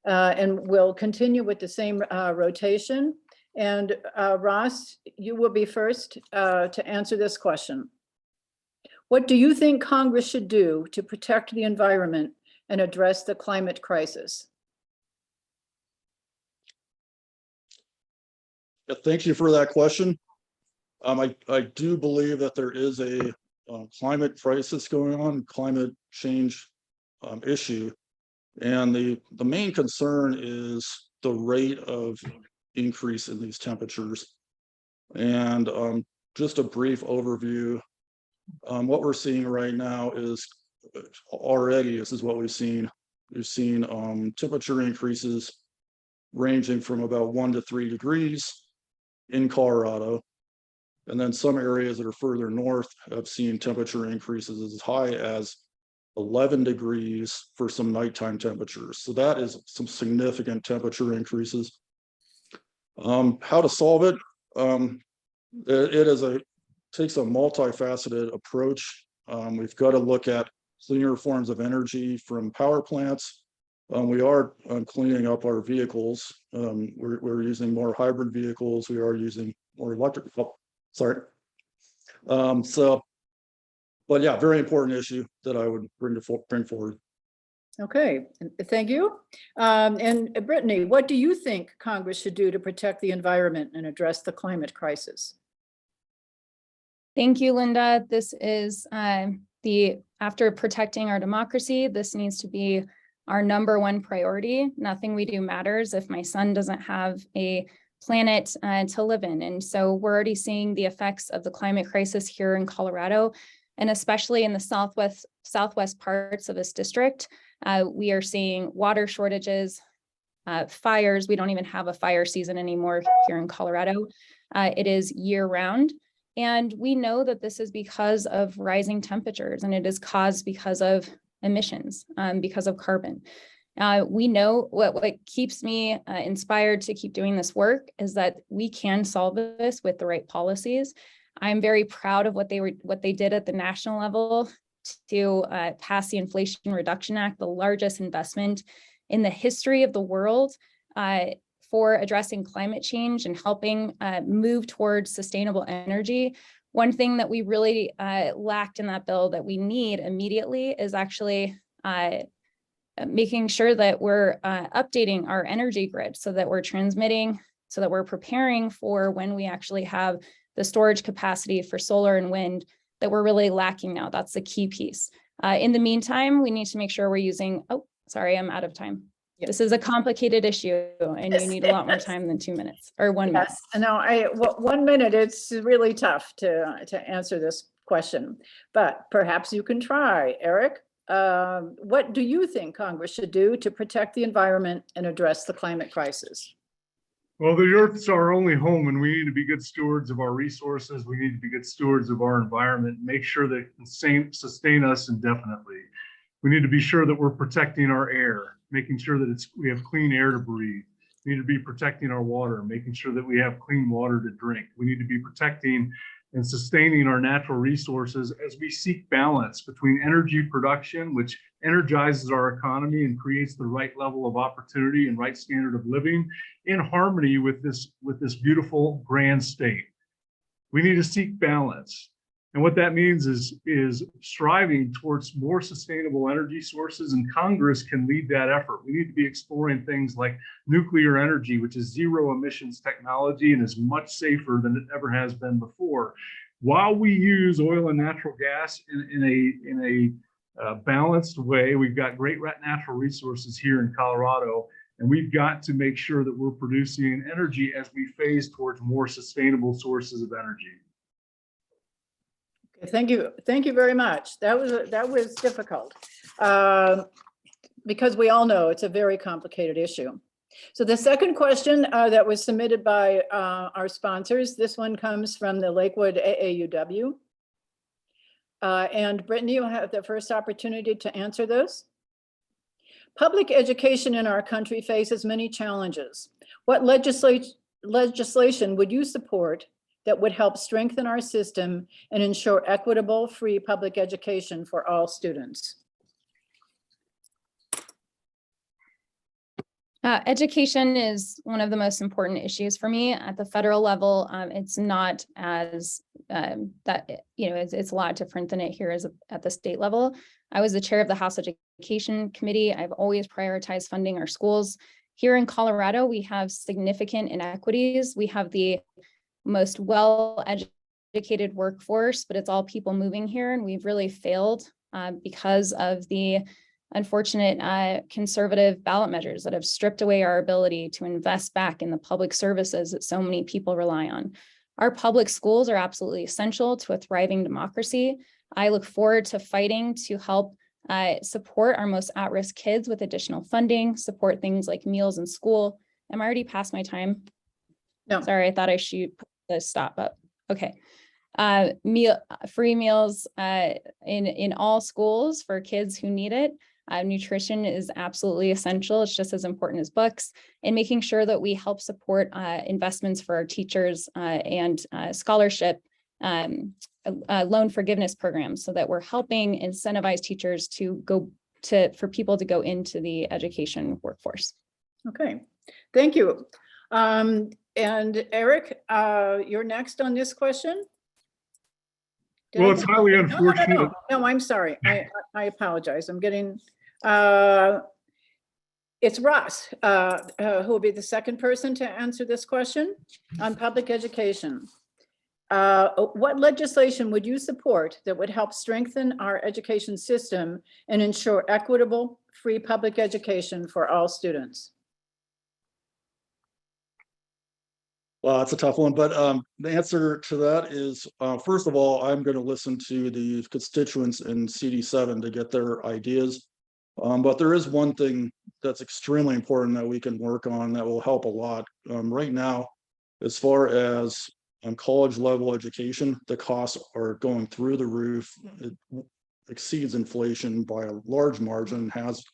And we'll continue with the same rotation. And Ross, you will be first to answer this question. What do you think Congress should do to protect the environment and address the climate crisis? Yeah, thank you for that question. I do believe that there is a climate crisis going on, climate change issue. And the main concern is the rate of increase in these temperatures. And just a brief overview, what we're seeing right now is this is what we've seen. We've seen temperature increases ranging from about 1 to 3 degrees in Colorado. And then some areas that are further north have seen temperature increases as high as 11 degrees for some nighttime temperatures. So that is some significant temperature increases. How to solve it? It takes a multifaceted approach. We've got to look at cleaner forms of energy from power plants. We are cleaning up our vehicles. We're using more hybrid vehicles. We are using more electric. But yeah, very important issue that I would bring forward. Okay, thank you. And Brittany, what do you think Congress should do to protect the environment and address the climate crisis? Thank you, Linda. This is after protecting our democracy, this needs to be our #1 priority. Nothing we do matters if my son doesn't have a planet to live in. And so we're already seeing the effects of the climate crisis here in Colorado, and especially in the southwest parts of this district. We are seeing water shortages, fires. We don't even have a fire season anymore here in Colorado. It is year round. And we know that this is because of rising temperatures, and it is caused because of emissions, because of carbon. We know what keeps me inspired to keep doing this work is that we can solve this with the right policies. I'm very proud of what they did at the national level to pass the Inflation Reduction Act, the largest investment in the history of the world for addressing climate change and helping move towards sustainable energy. One thing that we really lacked in that bill that we need immediately is actually making sure that we're updating our energy grid so that we're transmitting, so that we're preparing for when we actually have the storage capacity for solar and wind that we're really lacking now. That's the key piece. In the meantime, we need to make sure we're using, oh, sorry, I'm out of time. Yeah. This is a complicated issue and you Yes, need a lot more yes. time than 2 minutes or 1 minute. Yes, no, 1 minute, it's really tough to answer this question, but perhaps you can try. Eric, what do you think Congress should do to protect the environment and address the climate crisis? Well, the Earth's our only home, and we need to be good stewards of our resources. We need to be good stewards of our environment, make sure that it can sustain us indefinitely. We need to be sure that we're protecting our air, making sure that we have clean air to breathe. We need to be protecting our water, making sure that we have clean water to drink. We need to be protecting and sustaining our natural resources as we seek balance between energy production, which energizes our economy and creates the right level of opportunity and right standard of living, in harmony with this beautiful grand state. We need to seek balance. And what that means is striving towards more sustainable energy sources, and Congress can lead that effort. We need to be exploring things like nuclear energy, which is zero emissions technology and is much safer than it ever has been before. While we use oil and natural gas in a balanced way, we've got great natural resources here in Colorado, and we've got to make sure that we're producing energy as we phase towards more sustainable sources of energy. Thank you very much. That was difficult because we all know it's a very complicated issue. So the second question that was submitted by our sponsors, this one comes from the Lakewood AAUW. And Brittany, you'll have the first opportunity to answer this. Public education in our country faces many challenges. What legislation would you support that would help strengthen our system and ensure equitable, free public education for all students? Education is one of the most important issues for me at the federal level. It's not as it's a lot different than it here is at the state level. I was the chair of the House Education Committee. I've always prioritized funding our schools. Here in Colorado, we have significant inequities. We have the most well-educated workforce, but it's all people moving here, and we've really failed because of the unfortunate conservative ballot measures that have stripped away our ability to invest back in the public services that so many people rely on. Our public schools are absolutely essential to a thriving democracy. I look forward to fighting to help support our most at-risk kids with additional funding, support things like meals in school. Am I already past my time? No. Sorry, I thought I should put the stop up. Okay. Free meals in all schools for kids who need it. Nutrition is absolutely essential. It's just as important as books, and making sure that we help support investments for our teachers and scholarship loan forgiveness programs, so that we're helping incentivize teachers for people to go into the education workforce. Okay, thank you. And Eric, you're next on this question. Well, it's highly unfortunate. No, I'm sorry. I apologize. I'm getting, it's Ross, who will be the second person to answer this question on public education. What legislation would you support that would help strengthen our education system and ensure equitable, free public education for all students? Well, it's a tough one, but the answer to that is, first of all, I'm going to listen to the constituents in CD7 to get their ideas. But there is one thing that's extremely important that we can work on that will help a lot. Right now, as far as college level education, the costs are going through the roof. It exceeds inflation by a large margin, has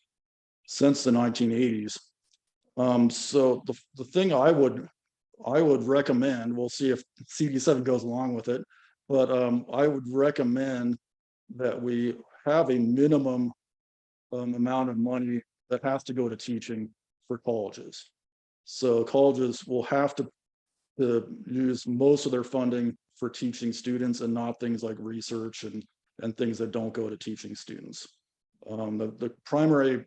since the 1980s. So the thing I would recommend, we'll see if CD7 goes along with it, but I would recommend that we have a minimum amount of money that has to go to teaching for colleges. So colleges will have to use most of their funding for teaching students and not things like research and things that don't go to teaching students. The primary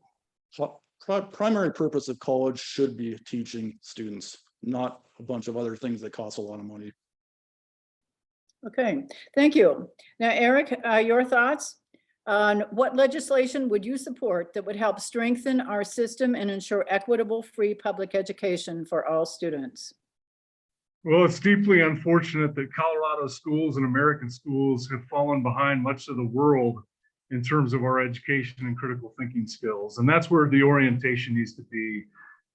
purpose of college should be teaching students, not a bunch of other things that cost a lot of money. Okay, thank you. Now, Eric, your thoughts? What legislation would you support that would help strengthen our system and ensure equitable, free public education for all students? Well, it's deeply unfortunate that Colorado schools and American schools have fallen behind much of the world in terms of our education and critical thinking skills. And that's where the orientation needs to be,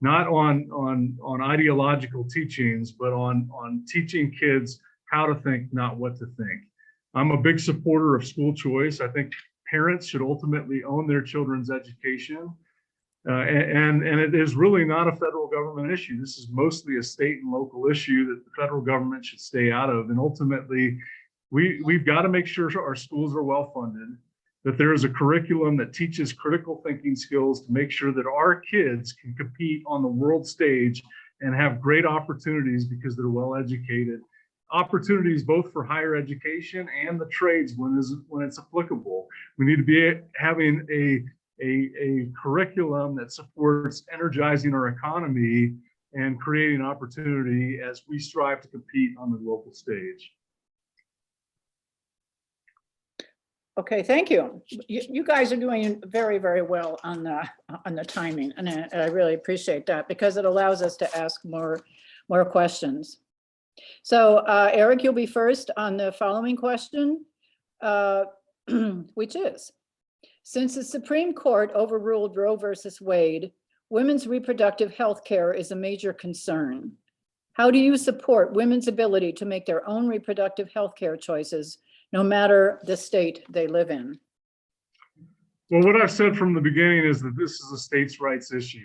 not on ideological teachings, but on teaching kids how to think, not what to think. I'm a big supporter of school choice. I think parents should ultimately own their children's education. And it is really not a federal government issue. This is mostly a state and local issue that the federal government should stay out of. And ultimately, we've got to make sure our schools are well funded, that there is a curriculum that teaches critical thinking skills to make sure that our kids can compete on the world stage and have great opportunities because they're well educated. Opportunities both for higher education and the trades when it's applicable. We need to be having a curriculum that supports energizing our economy and creating opportunity as we strive to compete on the global stage. Okay, thank you. You guys are doing very, very well on the timing, and I really appreciate that because it allows us to ask more questions. So Eric, you'll be first on the following question, which is, since the Supreme Court overruled Roe versus Wade, women's reproductive health care is a major concern. How do you support women's ability to make their own reproductive health care choices, no matter the state they live in? Well, what I've said from the beginning is that this is a states' rights issue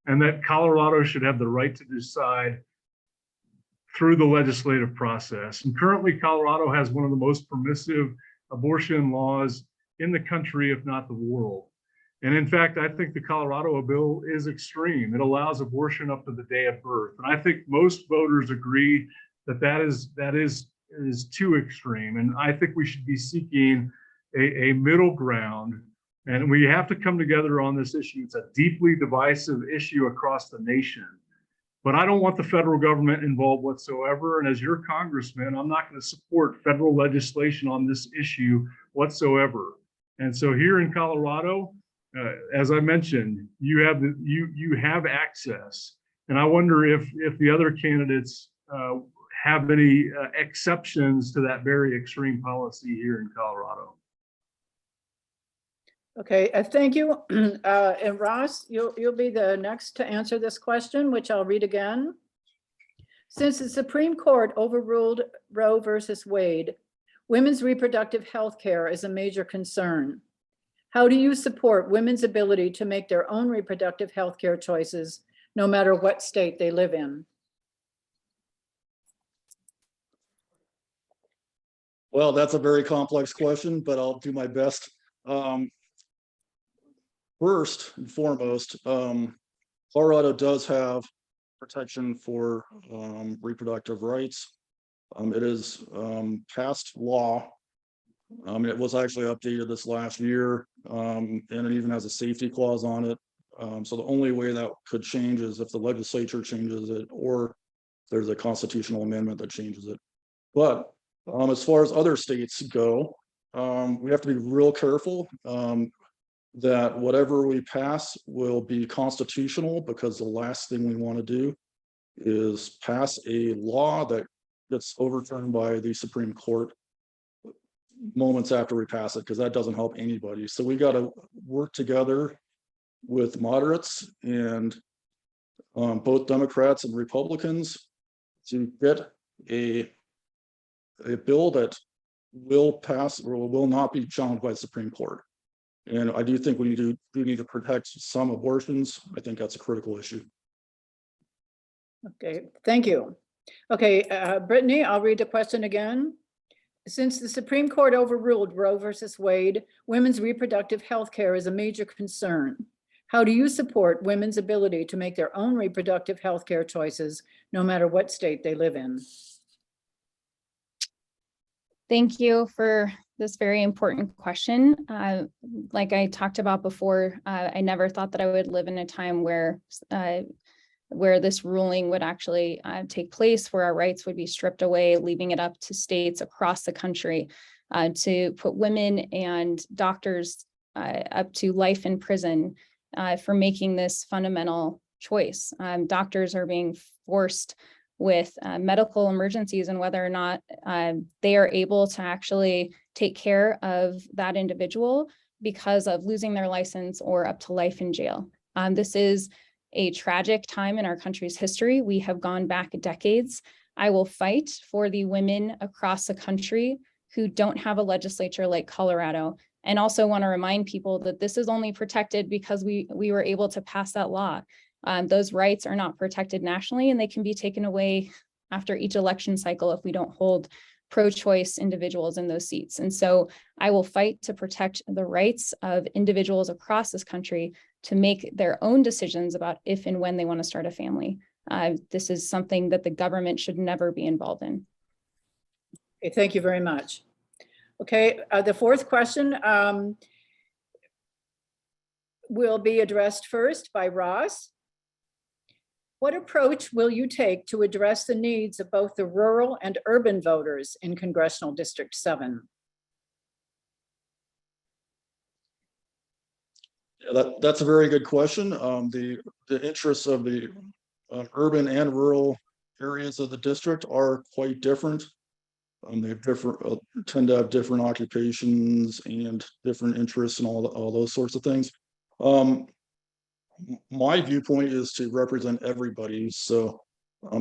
and that Colorado should have the right to decide through the legislative process. And currently, Colorado has one of the most permissive abortion laws in the country, if not the world. And in fact, I think the Colorado bill is extreme. It allows abortion up to the day of birth. And I think most voters agree that that is too extreme. And I think we should be seeking a middle ground. And we have to come together on this issue. It's a deeply divisive issue across the nation. But I don't want the federal government involved whatsoever. And as your congressman, I'm not going to support federal legislation on this issue whatsoever. And so here in Colorado, as I mentioned, you have access. And I wonder if the other candidates have any exceptions to that very extreme policy here in Colorado. Okay, thank you. And Ross, you'll be the next to answer this question, which I'll read again. Since the Supreme Court overruled Roe versus Wade, women's reproductive health care is a major concern. How do you support women's ability to make their own reproductive health care choices, no matter what state they live in? Well, that's a very complex question, but I'll do my best. First and foremost, Colorado does have protection for reproductive rights. It is passed law. It was actually updated this last year, and it even has a safety clause on it. So the only way that could change is if the legislature changes it or there's a constitutional amendment that changes it. But as far as other states go, we have to be real careful that whatever we pass will be constitutional, because the last thing we want to do is pass a law that gets overturned by the Supreme Court moments after we pass it, because that doesn't help anybody. So we got to work together with moderates and both Democrats and Republicans to get a bill that will pass or will not be challenged by the Supreme Court. And I do think we need to protect some abortions. I think that's a critical issue. Okay, thank you. Okay, Brittany, I'll read the question again. Since the Supreme Court overruled Roe versus Wade, women's reproductive health care is a major concern. How do you support women's ability to make their own reproductive health care choices, no matter what state they live in? Thank you for this very important question. Like I talked about before, I never thought that I would live in a time where this ruling would actually take place, where our rights would be stripped away, leaving it up to states across the country to put women and doctors up to life in prison for making this fundamental choice. Doctors are being forced with medical emergencies and whether or not they are able to actually take care of that individual because of losing their license or up to life in jail. This is a tragic time in our country's history. We have gone back decades. I will fight for the women across the country who don't have a legislature like Colorado, and also want to remind people that this is only protected because we were able to pass that law. Those rights are not protected nationally, and they can be taken away after each election cycle if we don't hold pro-choice individuals in those seats. And so I will fight to protect the rights of individuals across this country to make their own decisions about if and when they want to start a family. This is something that the government should never be involved in. Okay, thank you very much. Okay, the fourth question will be addressed first by Ross. What approach will you take to address the needs of both the rural and urban voters in Congressional District 7? Yeah, that's a very good question. The interests of the urban and rural areas of the district are quite different. They have tend to have different occupations and different interests and all those sorts of things. My viewpoint is to represent everybody. So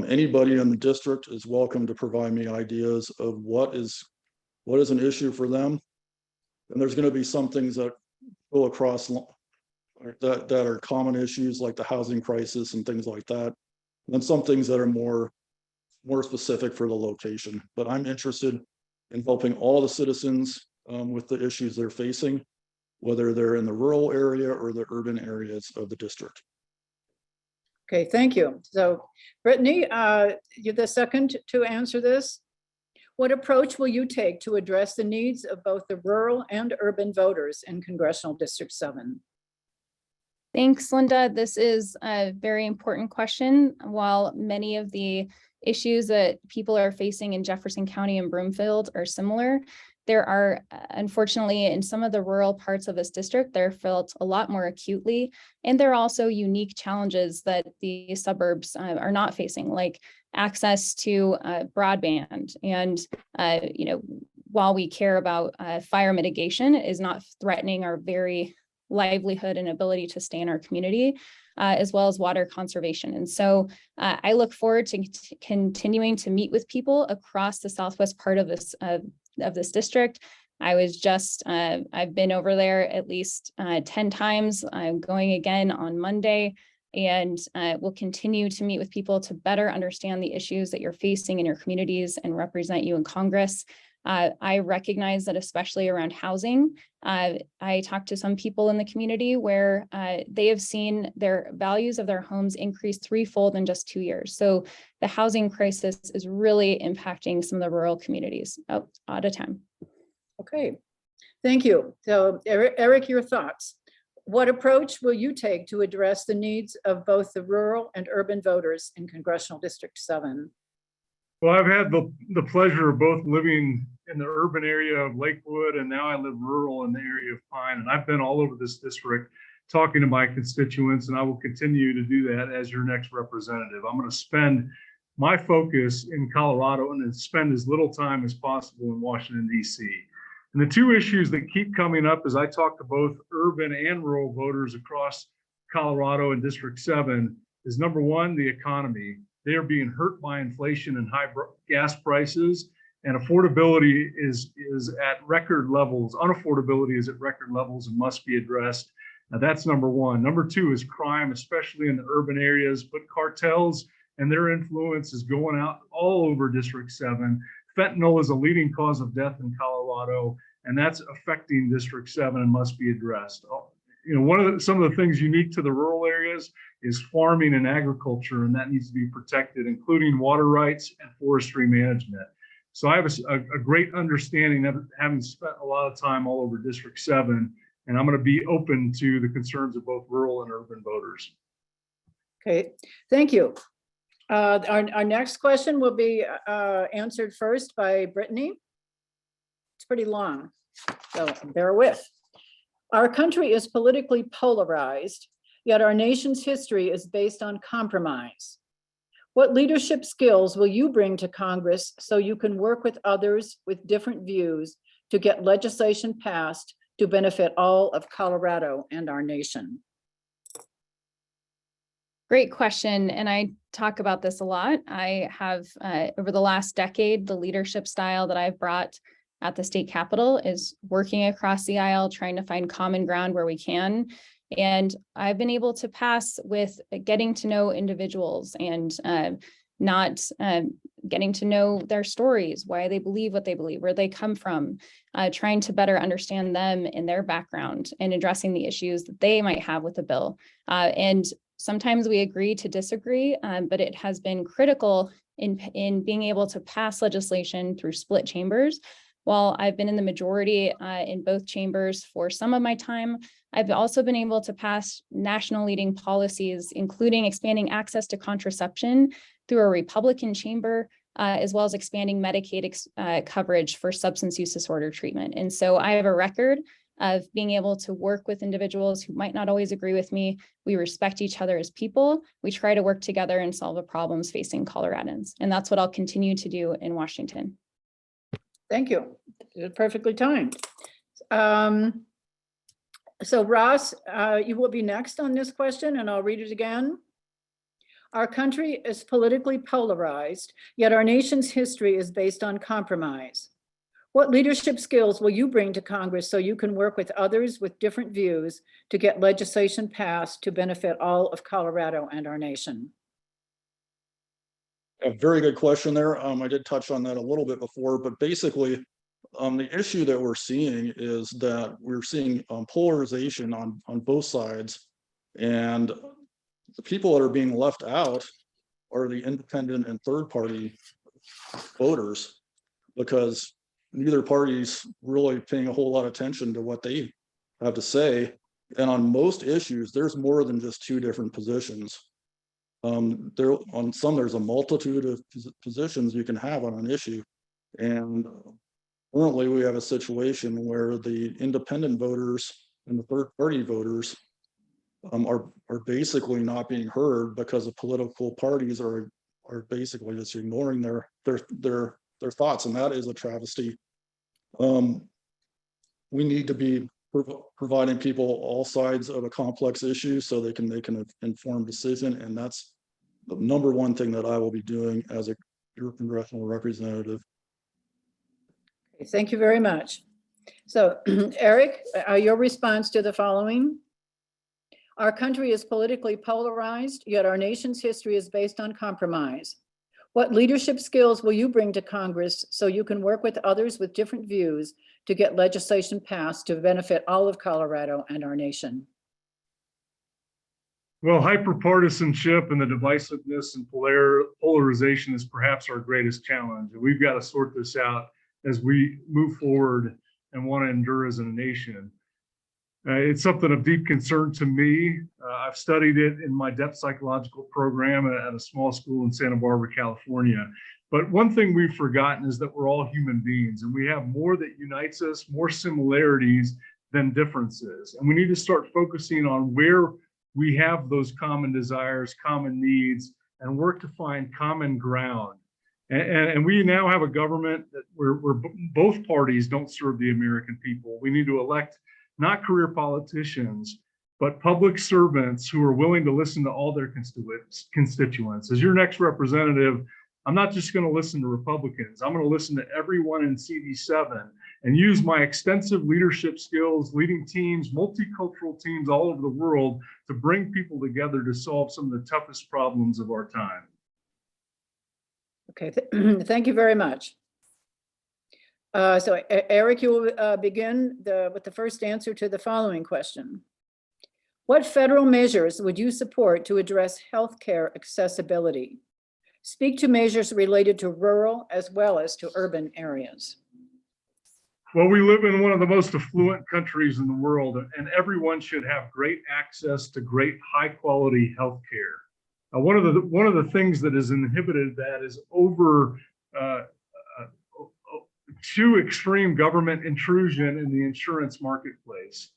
anybody in the district is welcome to provide me ideas of what is an issue for them. And there's going to be some things that go across that are common issues like the housing crisis and things like that. And then some things that are more specific for the location. But I'm interested in helping all the citizens with the issues they're facing, whether they're in the rural area or the urban areas of the district. Okay, thank you. So Brittany, you're the second to answer this. What approach will you take to address the needs of both the rural and urban voters in Congressional District 7? Thanks, Linda. This is a very important question. While many of the issues that people are facing in Jefferson County and Broomfield are similar, there are, unfortunately, in some of the rural parts of this district, they're felt a lot more acutely. And there are also unique challenges that the suburbs are not facing, like access to broadband. And, while we care about fire mitigation, it is not threatening our very livelihood and ability to stay in our community, as well as water conservation. And so I look forward to continuing to meet with people across the southwest part of this district. I was just, I've been over there at least 10 times. I'm going again on Monday, and we'll continue to meet with people to better understand the issues that you're facing in your communities and represent you in Congress. I recognize that especially around housing, I talked to some people in the community where they have seen their values of their homes increase threefold in just 2 years. So the housing crisis is really impacting some of the rural communities. Oh, out of time. Okay, thank you. So Eric, your thoughts. What approach will you take to address the needs of both the rural and urban voters in Congressional District 7? Well, I've had the pleasure of both living in the urban area of Lakewood, and now I live rural in the area of Pine. And I've been all over this district talking to my constituents, and I will continue to do that as your next representative. I'm going to spend my focus in Colorado and then spend as little time as possible in Washington, D.C. And the two issues that keep coming up as I talk to both urban and rural voters across Colorado and District 7 is, number one, the economy. They are being hurt by inflation and high gas prices, and affordability is at record levels. Unaffordability is at record levels and must be addressed. Now, that's number one. Number two is crime, especially in the urban areas, but cartels and their influence is going out all over District 7. Fentanyl is a leading cause of death in Colorado, and that's affecting District 7 and must be addressed. Some of the things unique to the rural areas is farming and agriculture, and that needs to be protected, including water rights and forestry management. So I have a great understanding of having spent a lot of time all over District 7, and I'm going to be open to the concerns of both rural and urban voters. Okay, thank you. Our next question will be answered first by Brittany. It's pretty long, so bear with. Our country is politically polarized, yet our nation's history is based on compromise. What leadership skills will you bring to Congress so you can work with others with different views to get legislation passed to benefit all of Colorado and our nation? Great question. And I talk about this a lot. I have, over the last decade, the leadership style that I've brought at the state capitol is working across the aisle, trying to find common ground where we can. And I've been able to pass with getting to know individuals and not getting to know their stories, why they believe what they believe, where they come from, trying to better understand them and their background and addressing the issues that they might have with the bill. And sometimes we agree to disagree, but it has been critical in being able to pass legislation through split chambers. While I've been in the majority in both chambers for some of my time, I've also been able to pass national leading policies, including expanding access to contraception through a Republican chamber, as well as expanding Medicaid coverage for substance use disorder treatment. And so I have a record of being able to work with individuals who might not always agree with me. We respect each other as people. We try to work together and solve the problems facing Coloradans. And that's what I'll continue to do in Washington. Thank you. Perfectly timed. So Ross, you will be next on this question, and I'll read it again. Our country is politically polarized, yet our nation's history is based on compromise. What leadership skills will you bring to Congress so you can work with others with different views to get legislation passed to benefit all of Colorado and our nation? A very good question there. I did touch on that a little bit before, but basically, the issue that we're seeing is that we're seeing polarization on both sides, and the people that are being left out are the independent and third party voters, because neither party's really paying a whole lot of attention to what they have to say. And on most issues, there's more than just two different positions. There on some, there's a multitude of positions you can have on an issue. And currently we have a situation where the independent voters and the third party voters are basically not being heard because the political parties are basically just ignoring their thoughts, and that is a travesty. We need to be providing people all sides of a complex issue so they can make an informed decision, and that's the number one thing that I will be doing as your congressional representative. Okay, thank you very much. So Eric, your response to the following. Our country is politically polarized, yet our nation's history is based on compromise. What leadership skills will you bring to Congress so you can work with others with different views to get legislation passed to benefit all of Colorado and our nation? Well, hyperpartisanship and the divisiveness and polarization is perhaps our greatest challenge. And we've got to sort this out as we move forward and want to endure as a nation. It's something of deep concern to me. I've studied it in my depth psychological program at a small school in Santa Barbara, California. But one thing we've forgotten is that we're all human beings, and we have more that unites us, more similarities than differences. And we need to start focusing on where we have those common desires, common needs, and work to find common ground. And we now have a government that where both parties don't serve the American people. We need to elect not career politicians, but public servants who are willing to listen to all their constituents. As your next representative, I'm not just going to listen to Republicans. I'm going to listen to everyone in CD7 and use my extensive leadership skills, leading teams, multicultural teams all over the world to bring people together to solve some of the toughest problems of our time. Okay, thank you very much. So Eric, you will begin with the first answer to the following question. What federal measures would you support to address healthcare accessibility? Speak to measures related to rural as well as to urban areas. Well, we live in one of the most affluent countries in the world, and everyone should have great access to great high quality healthcare. One of the things that has inhibited that is too extreme government intrusion in the insurance marketplace.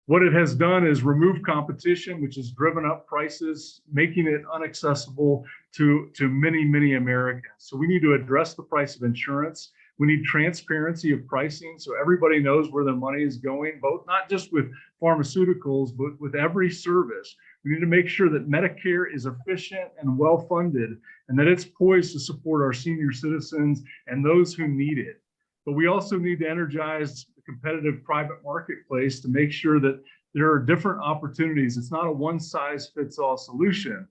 What it has done is remove competition, which has driven up prices, making it inaccessible to many, many Americans. So we need to address the price of insurance. We need transparency of pricing so everybody knows where their money is going, both not just with pharmaceuticals, but with every service. We need to make sure that Medicare is efficient and well-funded and that it's poised to support our senior citizens and those who need it. But we also need to energize the competitive private marketplace to make sure that there are different opportunities. It's not a one-size-fits-all solution.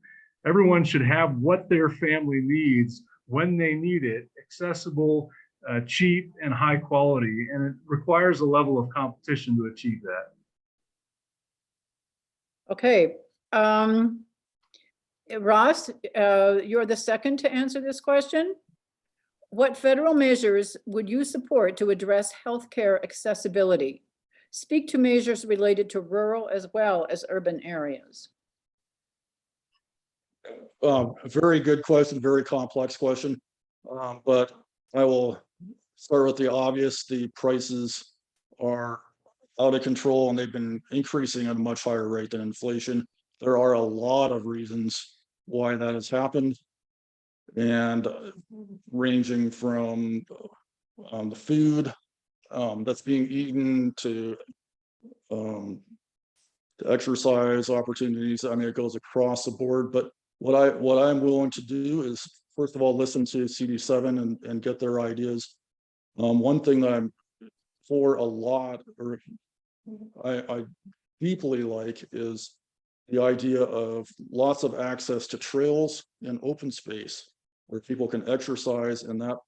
Everyone should have what their family needs when they need it, accessible, cheap, and high quality. And it requires a level of competition to achieve that. Okay. Ross, you're the second to answer this question. What federal measures would you support to address healthcare accessibility? Speak to measures related to rural as well as urban areas. A very good question, very complex question. But I will start with the obvious. The prices are out of control and they've been increasing at a much higher rate than inflation. There are a lot of reasons why that has happened, and ranging from the food that's being eaten to exercise opportunities. I mean, it goes across the board. But what I'm willing to do is, first of all, listen to CD7 and get their ideas. One thing that I'm for a lot, or I deeply like, is the idea of lots of access to trails and open space where people can exercise, and that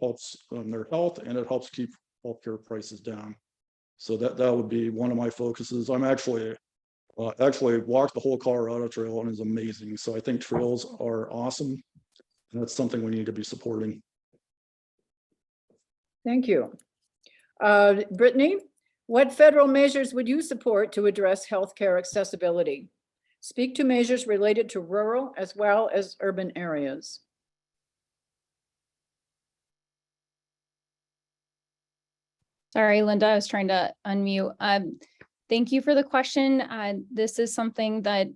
helps their health, and it helps keep healthcare prices down. So that would be one of my focuses. I'm actually walked the whole Colorado Trail and it's amazing. So I think trails are awesome. And that's something we need to be supporting. Thank you. Brittany, what federal measures would you support to address healthcare accessibility? Speak to measures related to rural as well as urban areas. Sorry, Linda, I was trying to unmute. Thank you for the question. This is something that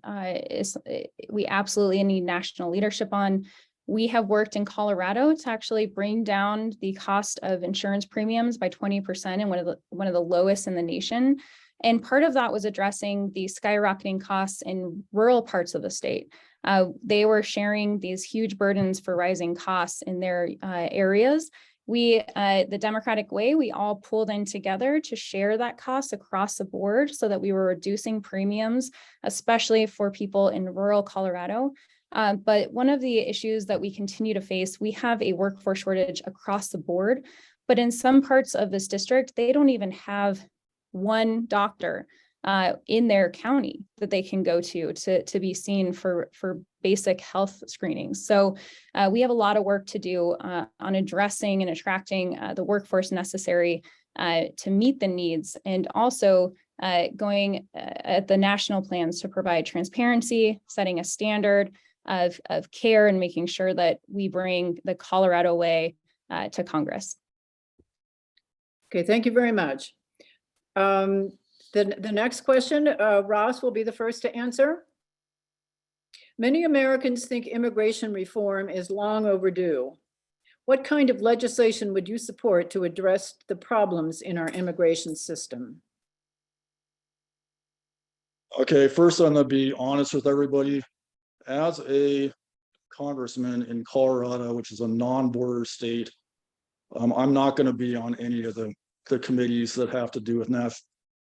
we absolutely need national leadership on. We have worked in Colorado to actually bring down the cost of insurance premiums by 20% and one of the lowest in the nation. And part of that was addressing the skyrocketing costs in rural parts of the state. They were sharing these huge burdens for rising costs in their areas. The Democratic way, we all pulled in together to share that cost across the board so that we were reducing premiums, especially for people in rural Colorado. But one of the issues that we continue to face, we have a workforce shortage across the board, but in some parts of this district, they don't even have one doctor in their county that they can go to be seen for basic health screenings. So we have a lot of work to do on addressing and attracting the workforce necessary to meet the needs, and also going at the national plans to provide transparency, setting a standard of care, and making sure that we bring the Colorado way to Congress. Okay, thank you very much. The next question, Ross will be the first to answer. Many Americans think immigration reform is long overdue. What kind of legislation would you support to address the problems in our immigration system? Okay, first I'm going to be honest with everybody. As a congressman in Colorado, which is a non-border state, I'm not going to be on any of the committees that have to do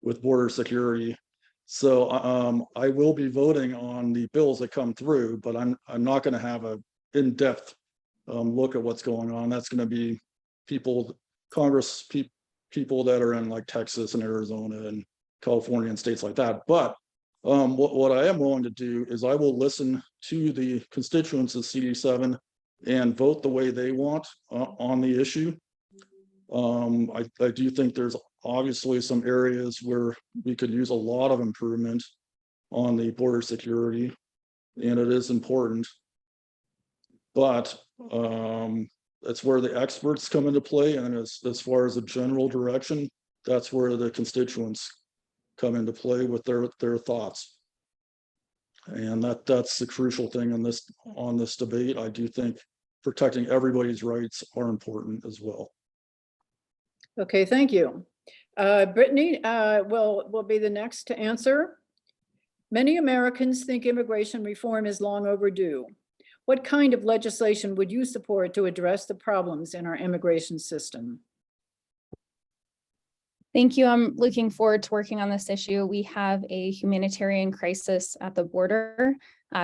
with border security. So I will be voting on the bills that come through, but I'm not going to have an in-depth look at what's going on. That's going to be people that are in like Texas and Arizona and California and states like that. But what I am willing to do is I will listen to the constituents of CD7 and vote the way they want on the issue. I do think there's obviously some areas where we could use a lot of improvement on the border security, and it is important. But that's where the experts come into play. And as far as the general direction, that's where the constituents come into play with their thoughts. And that's the crucial thing on this debate. I do think protecting everybody's rights are important as well. Okay, thank you. Brittany will be the next to answer. Many Americans think immigration reform is long overdue. What kind of legislation would you support to address the problems in our immigration system? Thank you. I'm looking forward to working on this issue. We have a humanitarian crisis at the border.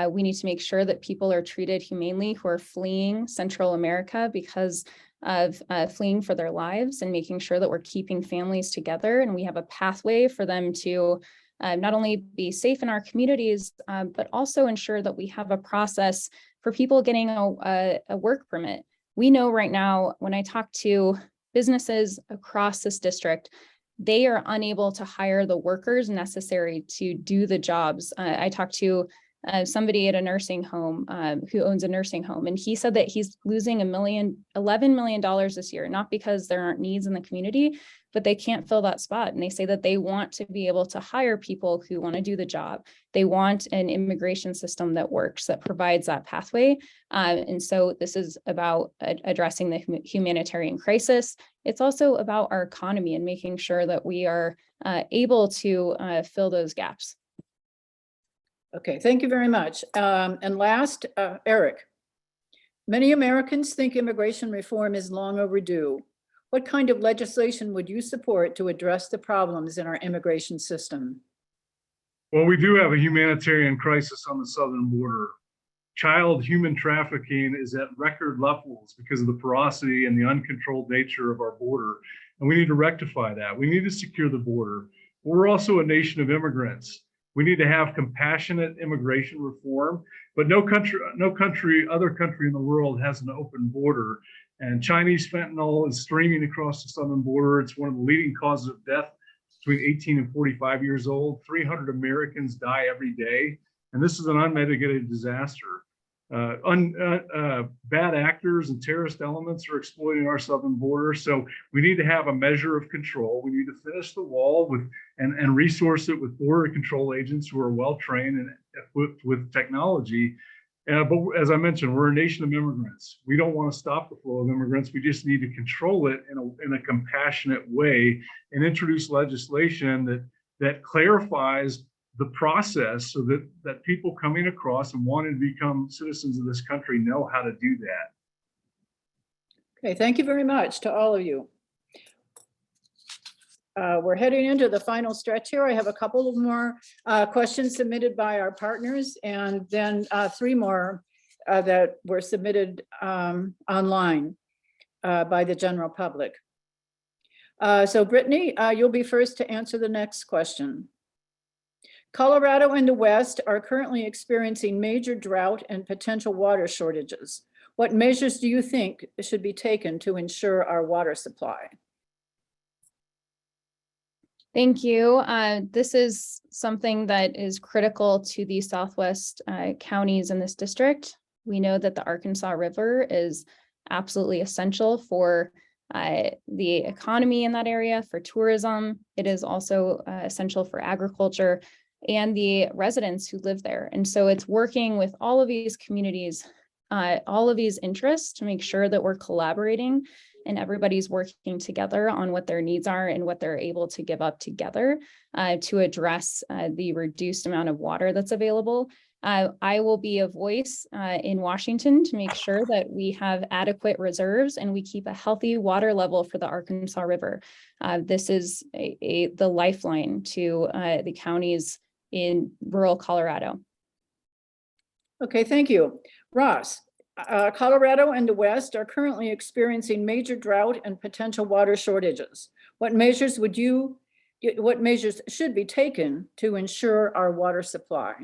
We need to make sure that people are treated humanely who are fleeing Central America because of fleeing for their lives, and making sure that we're keeping families together. And we have a pathway for them to not only be safe in our communities, but also ensure that we have a process for people getting a work permit. We know right now, when I talk to businesses across this district, they are unable to hire the workers necessary to do the jobs. I talked to somebody at a nursing home who owns a nursing home, and he said that he's losing $11 million this year, not because there aren't needs in the community, but they can't fill that spot. And they say that they want to be able to hire people who want to do the job. They want an immigration system that works, that provides that pathway. And so this is about addressing the humanitarian crisis. It's also about our economy and making sure that we are able to fill those gaps. Okay, thank you very much. And last, Eric. Many Americans think immigration reform is long overdue. What kind of legislation would you support to address the problems in our immigration system? Well, we do have a humanitarian crisis on the southern border. Child human trafficking is at record levels because of the porosity and the uncontrolled nature of our border. And we need to rectify that. We need to secure the border. We're also a nation of immigrants. We need to have compassionate immigration reform, but no other country in the world has an open border. And Chinese fentanyl is streaming across the southern border. It's one of the leading causes of death between 18 and 45 years old. 300 Americans die every day. And this is an unmitigated disaster. Bad actors and terrorist elements are exploiting our southern border. So we need to have a measure of control. We need to finish the wall and resource it with border control agents who are well-trained and equipped with technology. But as I mentioned, we're a nation of immigrants. We don't want to stop the flow of immigrants. We just need to control it in a compassionate way and introduce legislation that clarifies the process so that people coming across and wanting to become citizens of this country know how to do that. Okay, thank you very much to all of you. We're heading into the final stretch here. I have a couple of more questions submitted by our partners, and then 3 more that were submitted online by the general public. So Brittany, you'll be first to answer the next question. Colorado and the West are currently experiencing major drought and potential water shortages. What measures do you think should be taken to ensure our water supply? Thank you. This is something that is critical to the Southwest counties in this district. We know that the Arkansas River is absolutely essential for the economy in that area, for tourism. It is also essential for agriculture and the residents who live there. And so it's working with all of these communities, all of these interests to make sure that we're collaborating and everybody's working together on what their needs are and what they're able to give up together to address the reduced amount of water that's available. I will be a voice in Washington to make sure that we have adequate reserves and we keep a healthy water level for the Arkansas River. This is the lifeline to the counties in rural Colorado. Okay, thank you. Ross, Colorado and the West are currently experiencing major drought and potential water shortages. What measures should be taken to ensure our water supply?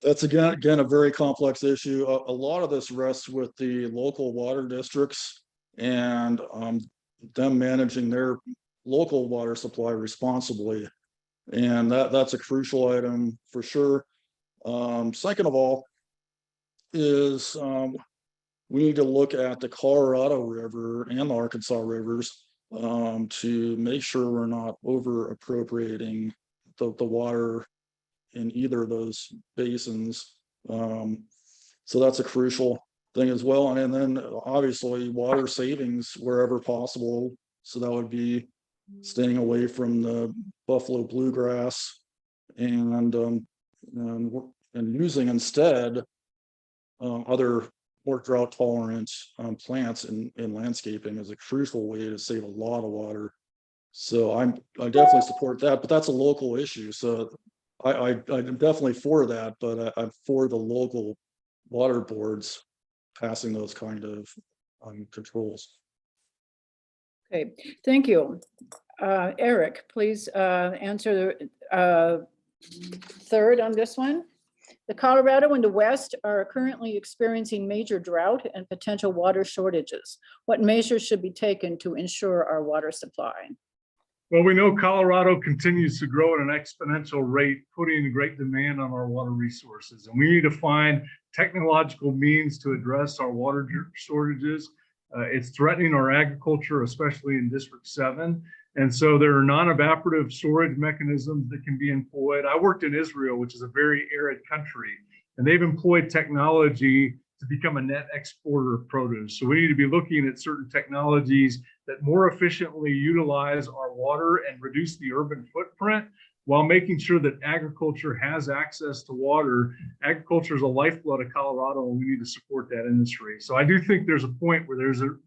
That's again a very complex issue. A lot of this rests with the local water districts and them managing their local water supply responsibly. And that's a crucial item for sure. Second of all is we need to look at the Colorado River and the Arkansas rivers to make sure we're not over appropriating the water in either of those basins. So that's a crucial thing as well. And then obviously water savings wherever possible. So that would be staying away from the buffalo bluegrass and using instead other more drought tolerant plants in landscaping is a crucial way to save a lot of water. So I definitely support that, but that's a local issue. So I'm definitely for that, but I'm for the local water boards passing those kind of controls. Okay, thank you. Eric, please answer the third on this one. The Colorado and the West are currently experiencing major drought and potential water shortages. What measures should be taken to ensure our water supply? Well, we know Colorado continues to grow at an exponential rate, putting a great demand on our water resources. And we need to find technological means to address our water shortages. It's threatening our agriculture, especially in District 7. And so there are non-evaporative storage mechanisms that can be employed. I worked in Israel, which is a very arid country, and they've employed technology to become a net exporter of produce. So we need to be looking at certain technologies that more efficiently utilize our water and reduce the urban footprint while making sure that agriculture has access to water. Agriculture is a lifeblood of Colorado, and we need to support that industry. So I do think there's a point where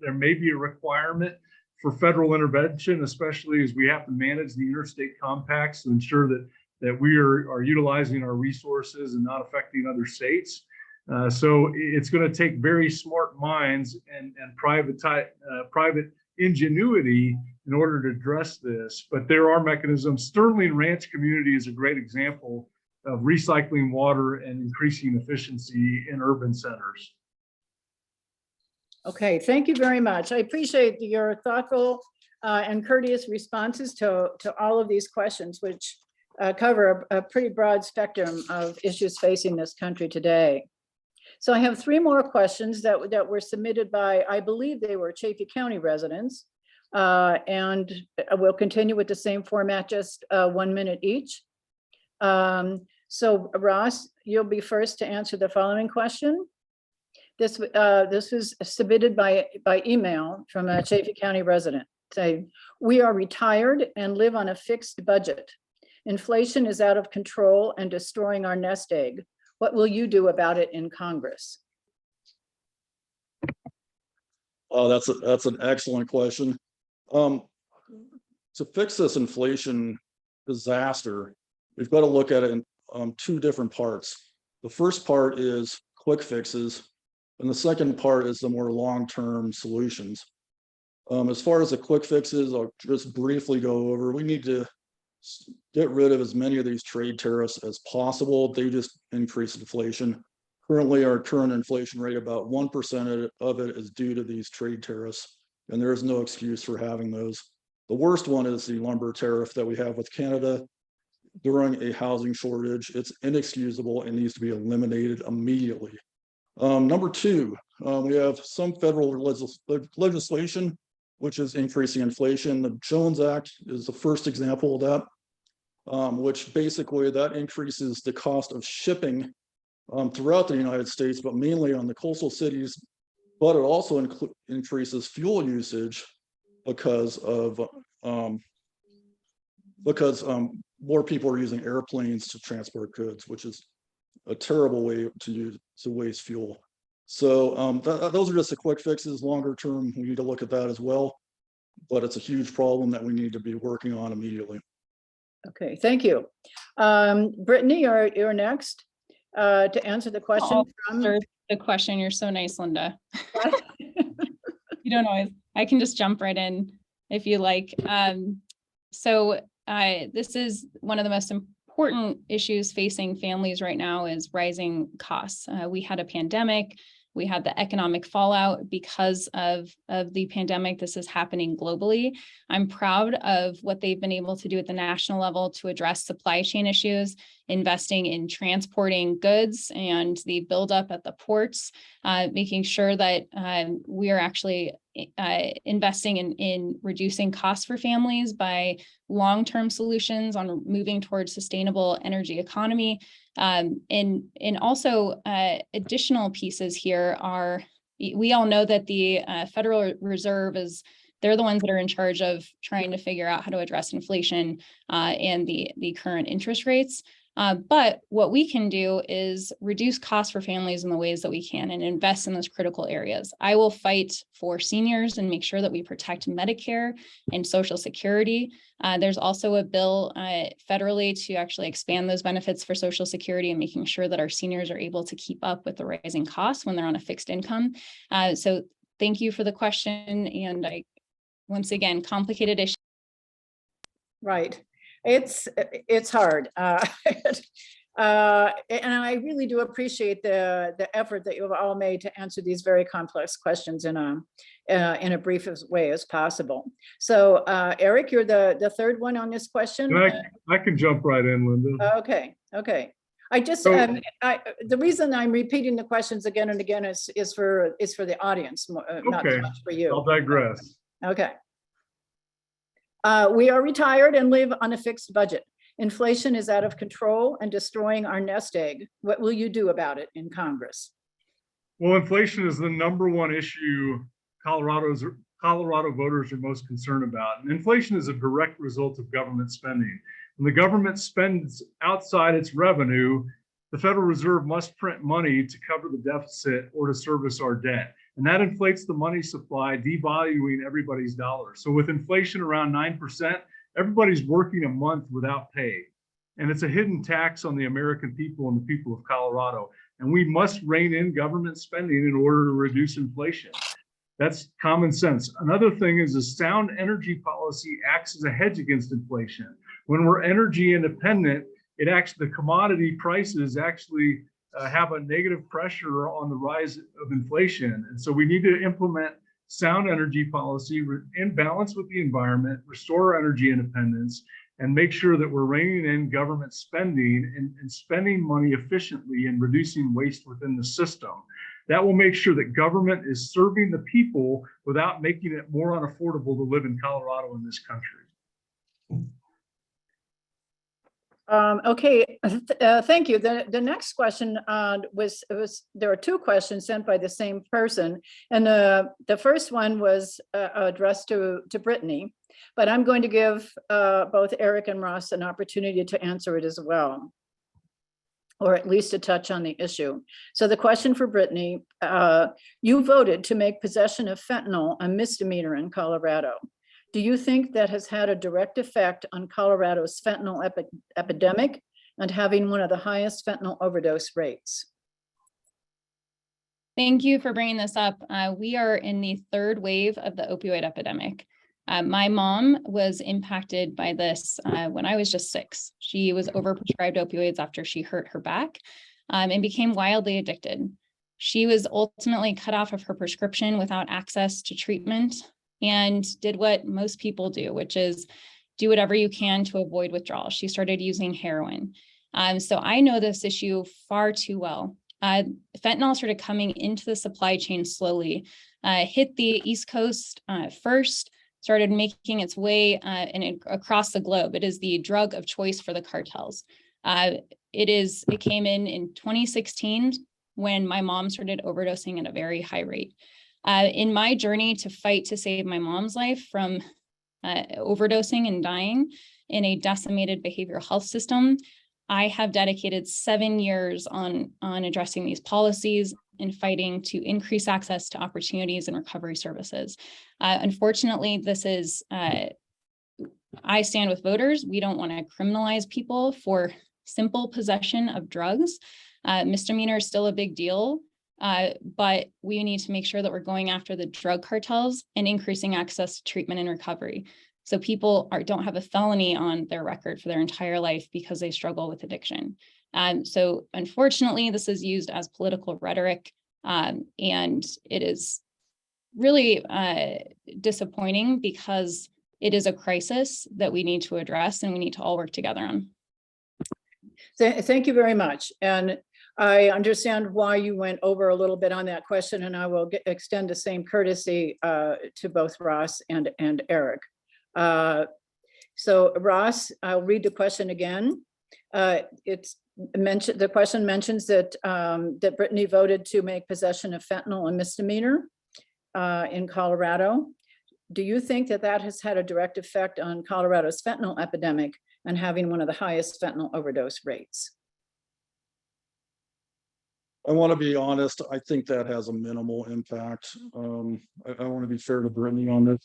there may be a requirement for federal intervention, especially as we have to manage the interstate compacts to ensure that we are utilizing our resources and not affecting other states. So it's going to take very smart minds and private ingenuity in order to address this. But there are mechanisms. Sterling Ranch community is a great example of recycling water and increasing efficiency in urban centers. Okay, thank you very much. I appreciate your thoughtful and courteous responses to all of these questions, which cover a pretty broad spectrum of issues facing this country today. So I have three more questions that were submitted by, I believe they were Chaffee County residents, and we'll continue with the same format, just 1 minute each. So Ross, you'll be first to answer the following question. This was submitted by email from a Chaffee County resident. Say, we are retired and live on a fixed budget. Inflation is out of control and destroying our nest egg. What will you do about it in Congress? Oh, that's an excellent question. To fix this inflation disaster, we've got to look at it in two different parts. The first part is quick fixes, and the second part is the more long-term solutions. As far as the quick fixes, I'll just briefly go over. We need to get rid of as many of these trade tariffs as possible. They just increase inflation. Currently, our current inflation rate, about 1% of it is due to these trade tariffs, and there is no excuse for having those. The worst one is the lumber tariff that we have with Canada during a housing shortage. It's inexcusable and needs to be eliminated immediately. Number two, we have some federal legislation which is increasing inflation. The Jones Act is the first example of that, which basically that increases the cost of shipping throughout the United States, but mainly on the coastal cities. But it also increases fuel usage because more people are using airplanes to transport goods, which is a terrible way to waste fuel. So those are just the quick fixes. Longer term, we need to look at that as well, but it's a huge problem that we need to be working on immediately. Okay, thank you. Brittany, you're next to answer the question. The question, you're so nice, Linda. You don't always, I can just jump right in if you like. So this is one of the most important issues facing families right now is rising costs. We had a pandemic We had the economic fallout because of the pandemic. This is happening globally. I'm proud of what they've been able to do at the national level to address supply chain issues, investing in transporting goods and the buildup at the ports, making sure that we are actually investing in reducing costs for families by long-term solutions on moving towards sustainable energy economy. And also additional pieces here are, we all know that the Federal Reserve they're the ones that are in charge of trying to figure out how to address inflation and the current interest rates. But what we can do is reduce costs for families in the ways that we can and invest in those critical areas. I will fight for seniors and make sure that we protect Medicare and Social Security. There's also a bill federally to actually expand those benefits for Social Security and making sure that our seniors are able to keep up with the rising costs when they're on a fixed income. So thank you for the question. And once again, complicated issue. Right. It's hard. And I really do appreciate the effort that you've all made to answer these very complex questions in a brief way as possible. So Eric, you're the third one on this question. I can jump right in, Linda. Okay. I just, So- the reason I'm repeating the questions again and again is for the audience, not so Okay. much for you. I'll digress. Okay. We are retired and live on a fixed budget. Inflation is out of control and destroying our nest egg. What will you do about it in Congress? Well, inflation is the number one issue Colorado voters are most concerned about. And inflation is a direct result of government spending. When the government spends outside its revenue, the Federal Reserve must print money to cover the deficit or to service our debt. And that inflates the money supply, devaluing everybody's dollars. So with inflation around 9%, everybody's working a month without pay. And it's a hidden tax on the American people and the people of Colorado. And we must rein in government spending in order to reduce inflation. That's common sense. Another thing is a sound energy policy acts as a hedge against inflation. When we're energy independent, the commodity prices actually have a negative pressure on the rise of inflation. And so we need to implement sound energy policy in balance with the environment, restore our energy independence, and make sure that we're reining in government spending and spending money efficiently and reducing waste within the system. That will make sure that government is serving the people without making it more unaffordable to live in Colorado in this country. Okay, thank you. The next question was there are two questions sent by the same person, and the first one was addressed to Brittany, but I'm going to give both Eric and Ross an opportunity to answer it as well, or at least to touch on the issue. So the question for Brittany, you voted to make possession of fentanyl a misdemeanor in Colorado. Do you think that has had a direct effect on Colorado's fentanyl epidemic and having one of the highest fentanyl overdose rates? Thank you for bringing this up. We are in the third wave of the opioid epidemic. My mom was impacted by this when I was just 6. She was overprescribed opioids after she hurt her back and became wildly addicted. She was ultimately cut off of her prescription without access to treatment and did what most people do, which is do whatever you can to avoid withdrawal. She started using heroin. So I know this issue far too well. Fentanyl started coming into the supply chain slowly, hit the East Coast first, started making its way across the globe. It is the drug of choice for the cartels. It came in 2016 when my mom started overdosing at a very high rate. In my journey to fight to save my mom's life from overdosing and dying in a decimated behavioral health system, I have dedicated 7 years on addressing these policies and fighting to increase access to opportunities and recovery services. Unfortunately, this is, I stand with voters. We don't want to criminalize people for simple possession of drugs. Misdemeanor is still a big deal. But we need to make sure that we're going after the drug cartels and increasing access to treatment and recovery. So people don't have a felony on their record for their entire life because they struggle with addiction. So unfortunately, this is used as political rhetoric. And it is really disappointing because it is a crisis that we need to address and we need to all work together on. Thank you very much. And I understand why you went over a little bit on that question, and I will extend the same courtesy to both Ross and Eric. So Ross, I'll read the question again. It's mentioned, the question mentions that that Brittany voted to make possession of fentanyl a misdemeanor in Colorado. Do you think that that has had a direct effect on Colorado's fentanyl epidemic and having one of the highest fentanyl overdose rates? I want to be honest, I think that has a minimal impact. I want to be fair to Brittany on this.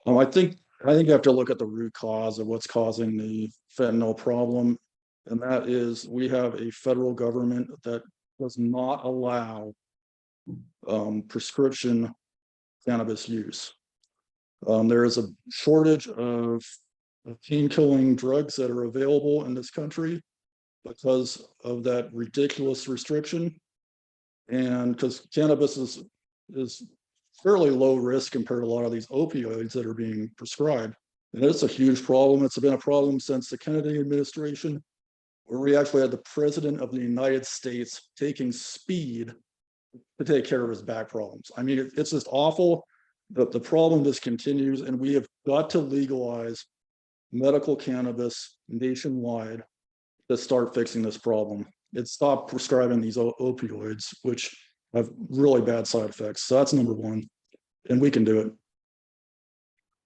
I think you have to look at the root cause of what's causing the fentanyl problem. And that is, we have a federal government that does not allow prescription cannabis use. There is a shortage of pain-killing drugs that are available in this country because of that ridiculous restriction. And because cannabis is fairly low risk compared to a lot of these opioids that are being prescribed. And it's a huge problem. It's been a problem since the Kennedy administration, where we actually had the president of the United States taking speed to take care of his back problems. I mean, it's just awful. The problem just continues, and we have got to legalize medical cannabis nationwide to start fixing this problem. It's stop prescribing these opioids, which have really bad side effects. So that's number one, and we can do it.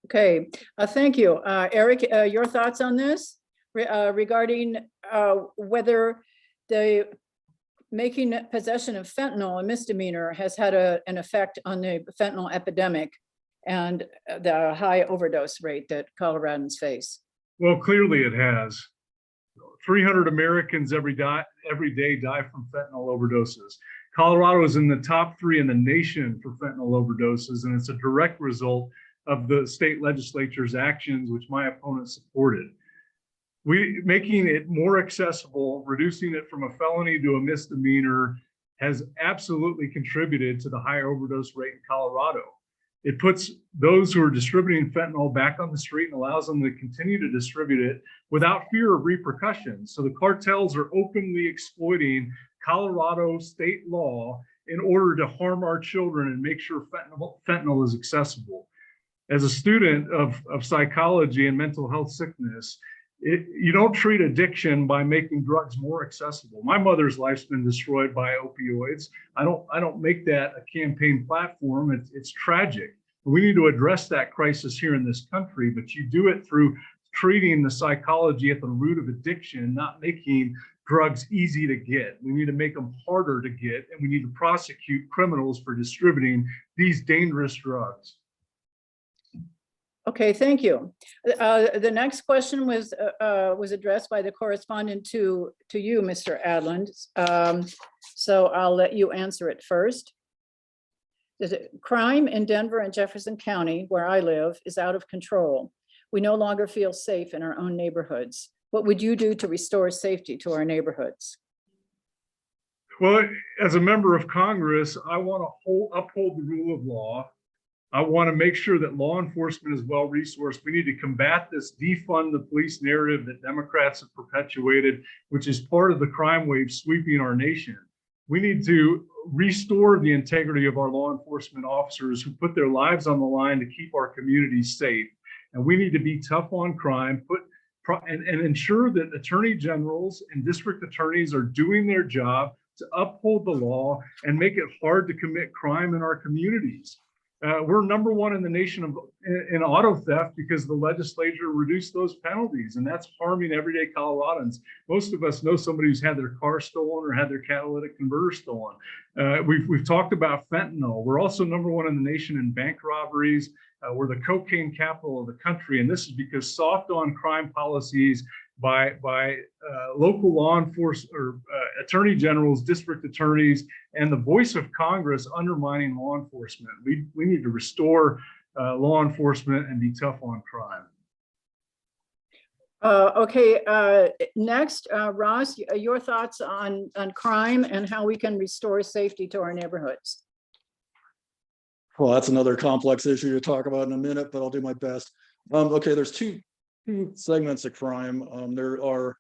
Okay, thank you. Eric, your thoughts on this regarding whether the making possession of fentanyl a misdemeanor has had an effect on the fentanyl epidemic and the high overdose rate that Coloradans face? Well, clearly it has. 300 Americans every day die from fentanyl overdoses. Colorado is in the top 3 in the nation for fentanyl overdoses, and it's a direct result of the state legislature's actions, which my opponent supported. Making it more accessible, reducing it from a felony to a misdemeanor, has absolutely contributed to the high overdose rate in Colorado. It puts those who are distributing fentanyl back on the street and allows them to continue to distribute it without fear of repercussions. So the cartels are openly exploiting Colorado state law in order to harm our children and make sure fentanyl is accessible. As a student of psychology and mental health sickness, you don't treat addiction by making drugs more accessible. My mother's life's been destroyed by opioids. I don't make that a campaign platform. It's tragic. We need to address that crisis here in this country, but you do it through treating the psychology at the root of addiction, not making drugs easy to get. We need to make them harder to get, and we need to prosecute criminals for distributing these dangerous drugs. Okay, thank you. The next question was addressed by the correspondent to you, Mr. Adland. So I'll let you answer it first. Crime in Denver and Jefferson County, where I live, is out of control. We no longer feel safe in our own neighborhoods. What would you do to restore safety to our neighborhoods? Well, as a member of Congress, I want to uphold the rule of law. I want to make sure that law enforcement is well resourced. We need to combat this defund the police narrative that Democrats have perpetuated, which is part of the crime wave sweeping our nation. We need to restore the integrity of our law enforcement officers who put their lives on the line to keep our communities safe. And we need to be tough on crime, and ensure that attorney generals and district attorneys are doing their job to uphold the law and make it hard to commit crime in our communities. We're number 1 in the nation in auto theft because the legislature reduced those penalties, and that's harming everyday Coloradans. Most of us know somebody who's had their car stolen or had their catalytic converter stolen. We've talked about fentanyl. We're also number 1 in the nation in bank robberies. We're the cocaine capital of the country, and this is because soft on crime policies by local law enforcement or attorney generals, district attorneys, and the voice of Congress undermining law enforcement. We need to restore law enforcement and be tough on crime. Okay, next, Ross, your thoughts on crime and how we can restore safety to our neighborhoods. Well, that's another complex issue to talk about in a minute, but I'll do my best. Okay, there's two segments of crime. There are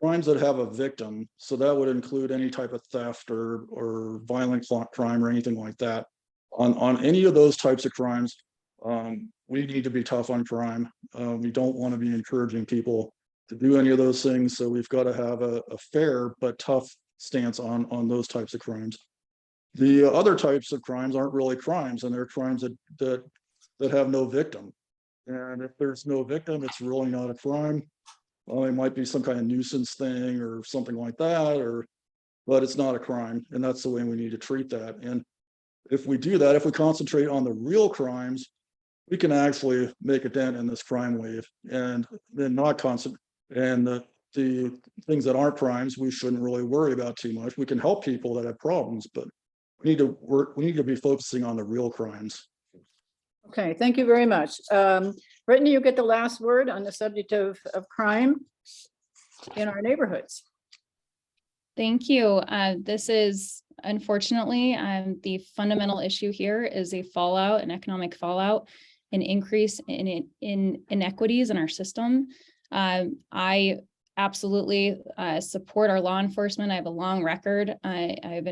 crimes that have a victim, so that would include any type of theft or violent crime or anything like that. On any of those types of crimes, we need to be tough on crime. We don't want to be encouraging people to do any of those things, so we've got to have a fair but tough stance on those types of crimes. The other types of crimes aren't really crimes, and they're crimes that have no victim. And if there's no victim, it's really not a crime. Well, it might be some kind of nuisance thing or something like that, but it's not a crime, and that's the way we need to treat that. And if we do that, if we concentrate on the real crimes, we can actually make a dent in this crime wave, and then not concentrate. And the things that aren't crimes, we shouldn't really worry about too much. We can help people that have problems, but we need to work. We need to be focusing on the real crimes. Okay, thank you very much. Brittany, you get the last word on the subject of crime in our neighborhoods. Thank you. This is unfortunately the fundamental issue here is a fallout, an economic fallout, an increase in inequities in our system. I absolutely support our law enforcement. I have a long record. I've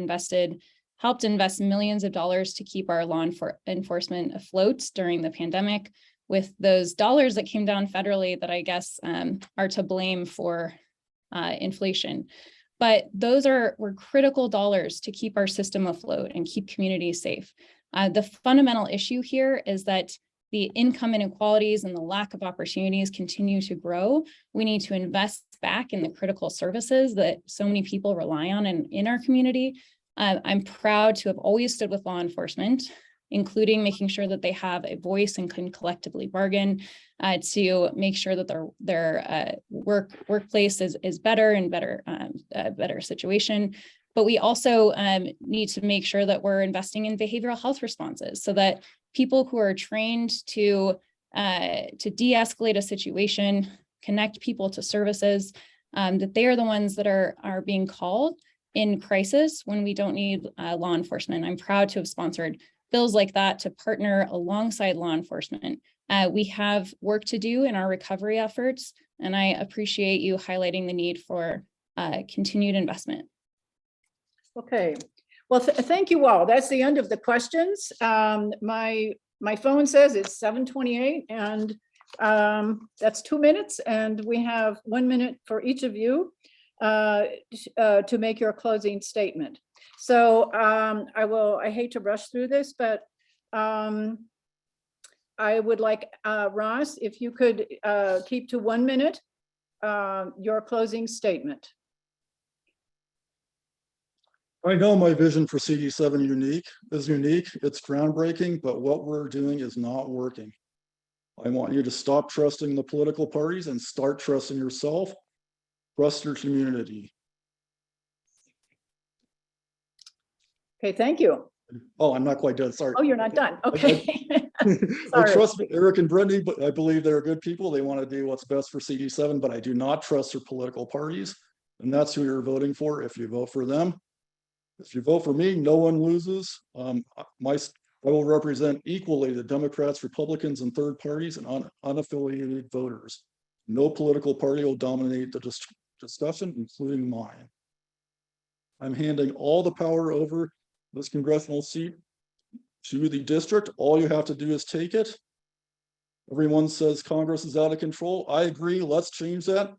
helped invest millions of dollars to keep our law enforcement afloat during the pandemic, with those dollars that came down federally that I guess are to blame for inflation. But those were critical dollars to keep our system afloat and keep communities safe. The fundamental issue here is that the income inequalities and the lack of opportunities continue to grow. We need to invest back in the critical services that so many people rely on in our community. I'm proud to have always stood with law enforcement, including making sure that they have a voice and can collectively bargain to make sure that their workplace is better and better situation. But we also need to make sure that we're investing in behavioral health responses so that people who are trained to de-escalate a situation, connect people to services, that they are the ones that are being called in crisis when we don't need law enforcement. I'm proud to have sponsored bills like that to partner alongside law enforcement. We have work to do in our recovery efforts, and I appreciate you highlighting the need for continued investment. Okay, well, thank you all. That's the end of the questions. My phone says it's 7:28, and that's 2 minutes, and we have 1 minute for each of you to make your closing statement. So I hate to rush through this, but I would like Ross, if you could keep to 1 minute, your closing statement. I know my vision for CD7 is unique. It's groundbreaking, but what we're doing is not working. I want you to stop trusting the political parties and start trusting yourself. Trust your community. Okay, thank you. Oh, I'm not quite done. Sorry. Oh, you're not done. Okay. I trust Eric and Brittany, but I believe they're good people. They want to do what's best for CD7, but I do not trust their political parties. And that's who you're voting for if you vote for them. If you vote for me, no one loses. I will represent equally the Democrats, Republicans, and third parties and unaffiliated voters. No political party will dominate the discussion, including mine. I'm handing all the power over this congressional seat to the district. All you have to do is take it. Everyone says Congress is out of control. I agree. Let's change that.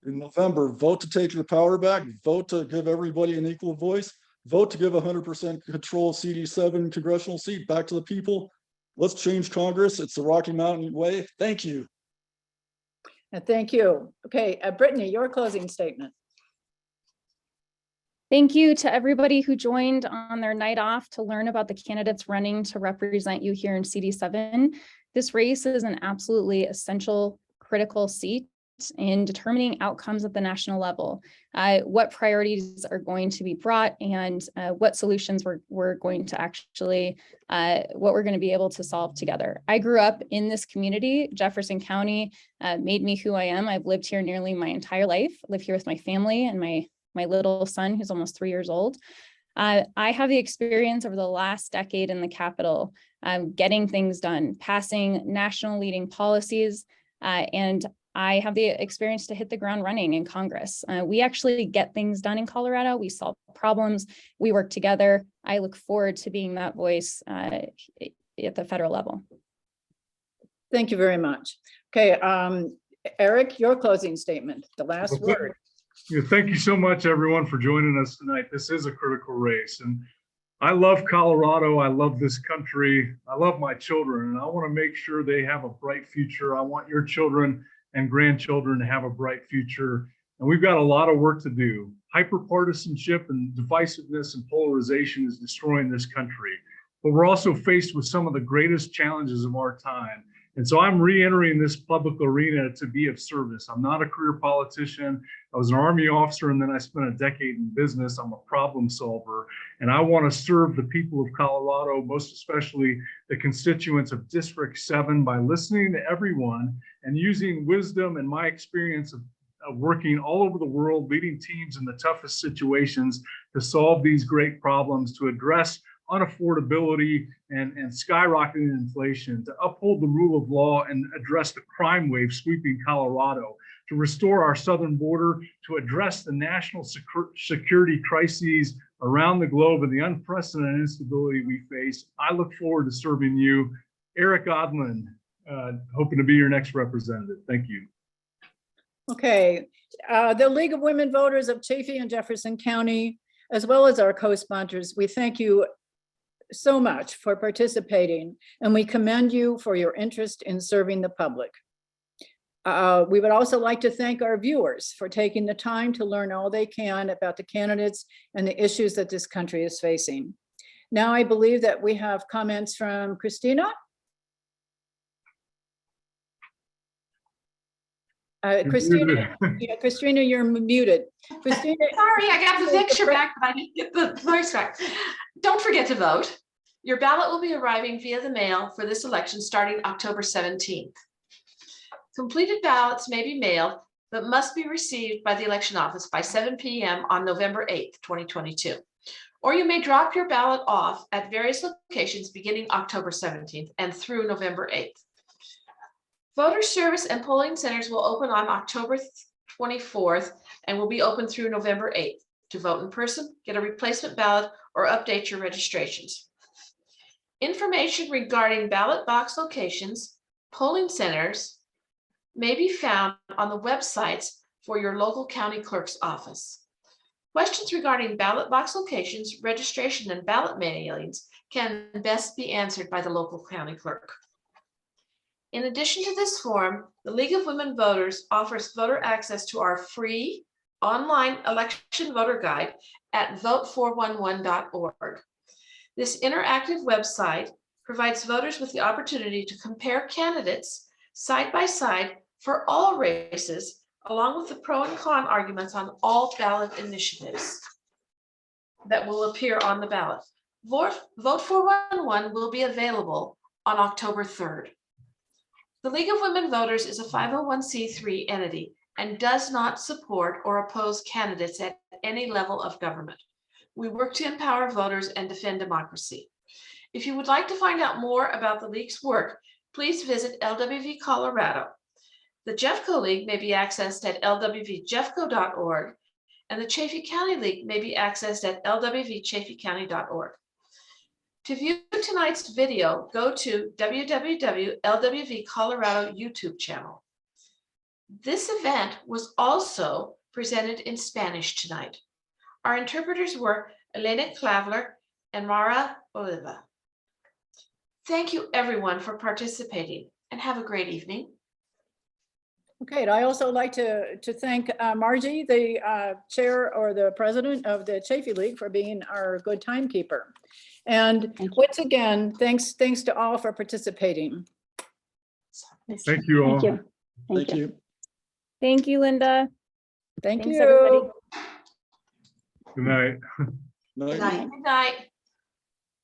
In November, vote to take your power back. Vote to give everybody an equal voice. Vote to give 100% control of CD7 congressional seat back to the people. Let's change Congress. It's the Rocky Mountain way. Thank you. And thank you. Okay, Brittany, your closing statement. Thank you to everybody who joined on their night off to learn about the candidates running to represent you here in CD7. This race is an absolutely essential, critical seat in determining outcomes at the national level, what priorities are going to be brought, and what solutions we're going to actually, what we're going to be able to solve together. I grew up in this community. Jefferson County made me who I am. I've lived here nearly my entire life. I live here with my family and my little son, who's almost 3 years old. I have the experience over the last decade in the Capitol, getting things done, passing national leading policies, and I have the experience to hit the ground running in Congress. We actually get things done in Colorado. We solve problems. We work together. I look forward to being that voice at the federal level. Thank you very much. Okay, Eric, your closing statement, the last word. Yeah, thank you so much, everyone, for joining us tonight. This is a critical race, and I love Colorado. I love this country. I love my children, and I want to make sure they have a bright future. I want your children and grandchildren to have a bright future, and we've got a lot of work to do. Hyperpartisanship and divisiveness and polarization is destroying this country, but we're also faced with some of the greatest challenges of our time. And so I'm re-entering this public arena to be of service. I'm not a career politician. I was an Army officer, and then I spent a decade in business. I'm a problem solver, and I want to serve the people of Colorado, most especially the constituents of District 7, by listening to everyone and using wisdom and my experience of working all over the world, leading teams in the toughest situations to solve these great problems, to address unaffordability and skyrocketing inflation, to uphold the rule of law and address the crime wave sweeping Colorado, to restore our southern border, to address the national security crises around the globe and the unprecedented instability we face. I look forward to serving you. Eric Odland, hoping to be your next representative. Thank you. Okay, the League of Women Voters of Chaffee and Jefferson County, as well as our co-sponsors, we thank you so much for participating, and we commend you for your interest in serving the public. We would also like to thank our viewers for taking the time to learn all they can about the candidates and the issues that this country is facing. Now, I believe that we have comments from Christina. Christina, Christina, you're muted. Christina, Sorry, I got the picture back, but I didn't get the voice back. Don't forget to vote. Your ballot will be arriving via the mail for this election starting October 17th. Completed ballots may be mailed, but must be received by the election office by 7 p.m. on November 8th, 2022. Or you may drop your ballot off at various locations beginning October 17th and through November 8th. Voter service and polling centers will open on October 24th and will be open through November 8th to vote in person, get a replacement ballot, or update your registrations. Information regarding ballot box locations, polling centers may be found on the websites for your local county clerk's office. Questions regarding ballot box locations, registration, and ballot mailings can best be answered by the local county clerk. In addition to this forum, the League of Women Voters offers voter access to our free online election voter guide at vote411.org. This interactive website provides voters with the opportunity to compare candidates side by side for all races, along with the pro and con arguments on all ballot initiatives that will appear on the ballot. Vote 411 will be available on October 3rd. The League of Women Voters is a 501c3 entity and does not support or oppose candidates at any level of government. We work to empower voters and defend democracy. If you would like to find out more about the League's work, please visit LWV Colorado. The Jeffco League may be accessed at lwvjeffco.org, and the Chaffee County League may be accessed at lwvchaffeecounty.org. To view tonight's video, go to www.lwv Colorado YouTube channel. This event was also presented in Spanish tonight. Our interpreters were Elena Klavler and Mara Oliva. Thank you everyone for participating, and have a great evening. okay, and I also like to thank Margie, the chair or the president of the Chaffee League, for being our good timekeeper. And once again, thanks to all for participating. Thank you all. Thank you. Thank you. Thank you, Linda. Thank Thanks, you. everybody. Good night. Night. Good night.